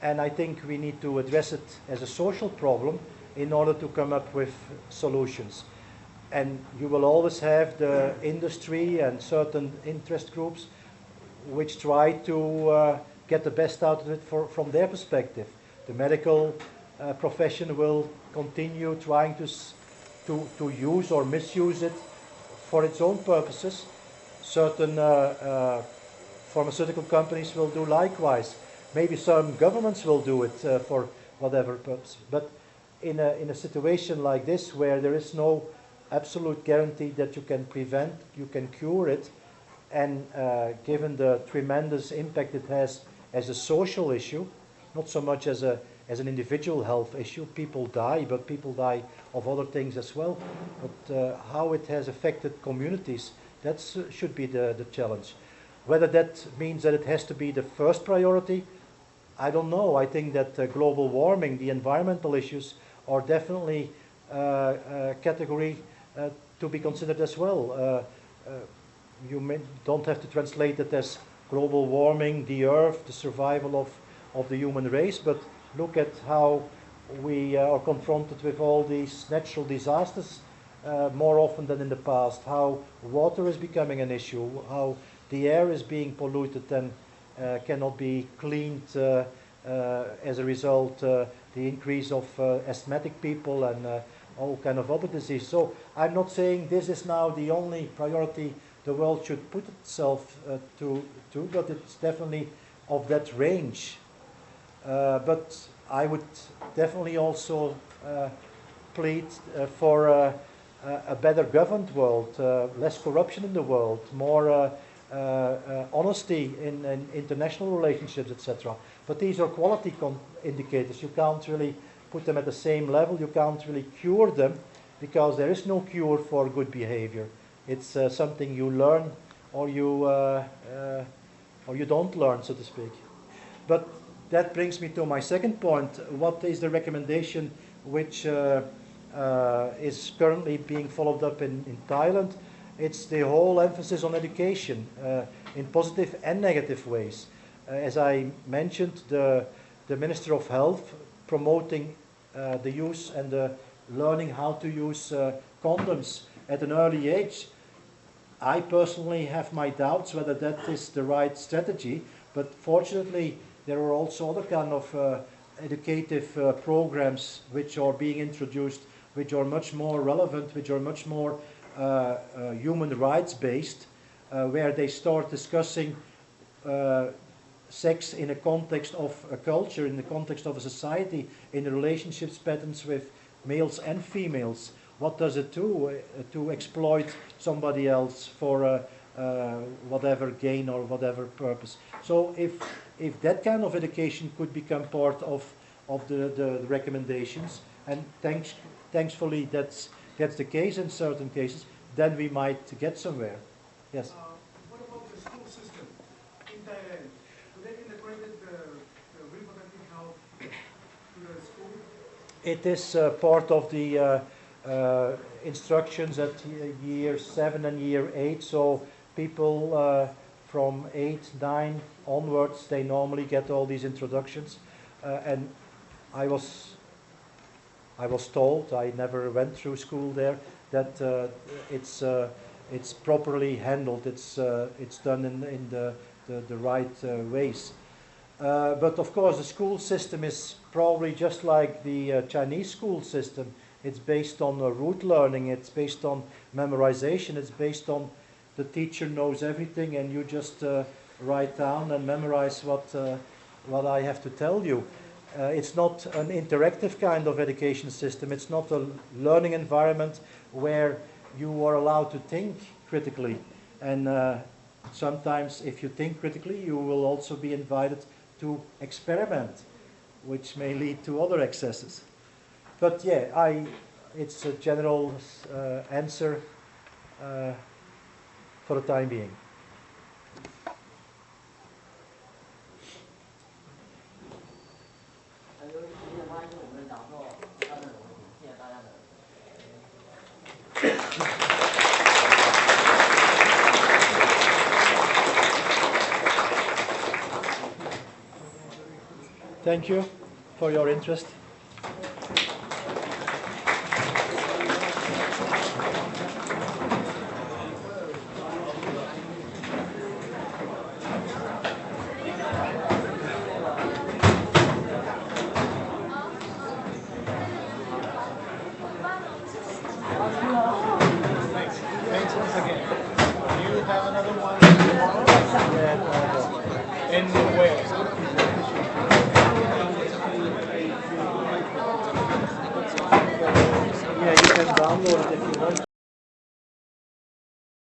And I think we need to address it as a social problem in order to come up with solutions. And you will always have the industry and certain interest groups which try to get the best out of it from their perspective. The medical profession will continue trying to use or misuse it for its own purposes. Certain pharmaceutical companies will do likewise. Maybe some governments will do it for whatever purpose. But in a situation like this, where there is no absolute guarantee that you can prevent, you can cure it, and given the tremendous impact it has as a social issue, not so much as an individual health issue. People die, but people die of other things as well. But how it has affected communities, that should be the challenge. Whether that means that it has to be the first priority, I don't know. I think that global warming, the environmental issues, are definitely a category to be considered as well. You don't have to translate it as global warming, the earth, the survival of the human race, but look at how we are confronted with all these natural disasters more often than in the past, how water is becoming an issue, how the air is being polluted and cannot be cleaned as a result, the increase of asthmatic people and all kind of other diseases. So I'm not saying this is now the only priority the world should put itself to, but it's definitely of that range. But I would definitely also plead for a better governed world, less corruption in the world, more honesty in international relationships, etc. But these are quality indicators. You can't really put them at the same level. You can't really cure them because there is no cure for good behavior. It's something you learn or you don't learn, so to speak. But that brings me to my second point. What is the recommendation which is currently being followed up in Thailand? It's the whole emphasis on education in positive and negative ways. As I mentioned, the Minister of Health promoting the use and learning how to use condoms at an early age. I personally have my doubts whether that is the right strategy, but fortunately there are also other kind of educative programs which are being introduced, which are much more relevant, which are much more human rights based, where they start discussing sex in a context of a culture, in the context of a society, in the relationships patterns with males and females. What does it do to exploit somebody else for whatever gain or whatever purpose? So if that kind of education could become part of the recommendations, and thankfully that's the case in certain cases, then we might get somewhere. Yes. What about the school system in Thailand? Do they integrate the reproductive health to the school? It is part of the instructions at year 7 and year 8. So people from 8, 9 onwards, they normally get all these introductions. And I was told, I never went through school there, that it's properly handled. It's done in the right ways. But of course, the school system is probably just like the Chinese school system. It's based on rote learning. It's based on memorization. It's based on the teacher knows everything, and you just write down and memorize what I have to tell you. It's not an interactive kind of education system. It's not a learning environment where you are allowed to think critically. And sometimes, if you think critically, you will also be invited to experiment, which may lead to other excesses. But yeah, it's a general answer for the time being. Thank you for your interest. Thanks once again. Do you have another one? And where? Yeah, you can download it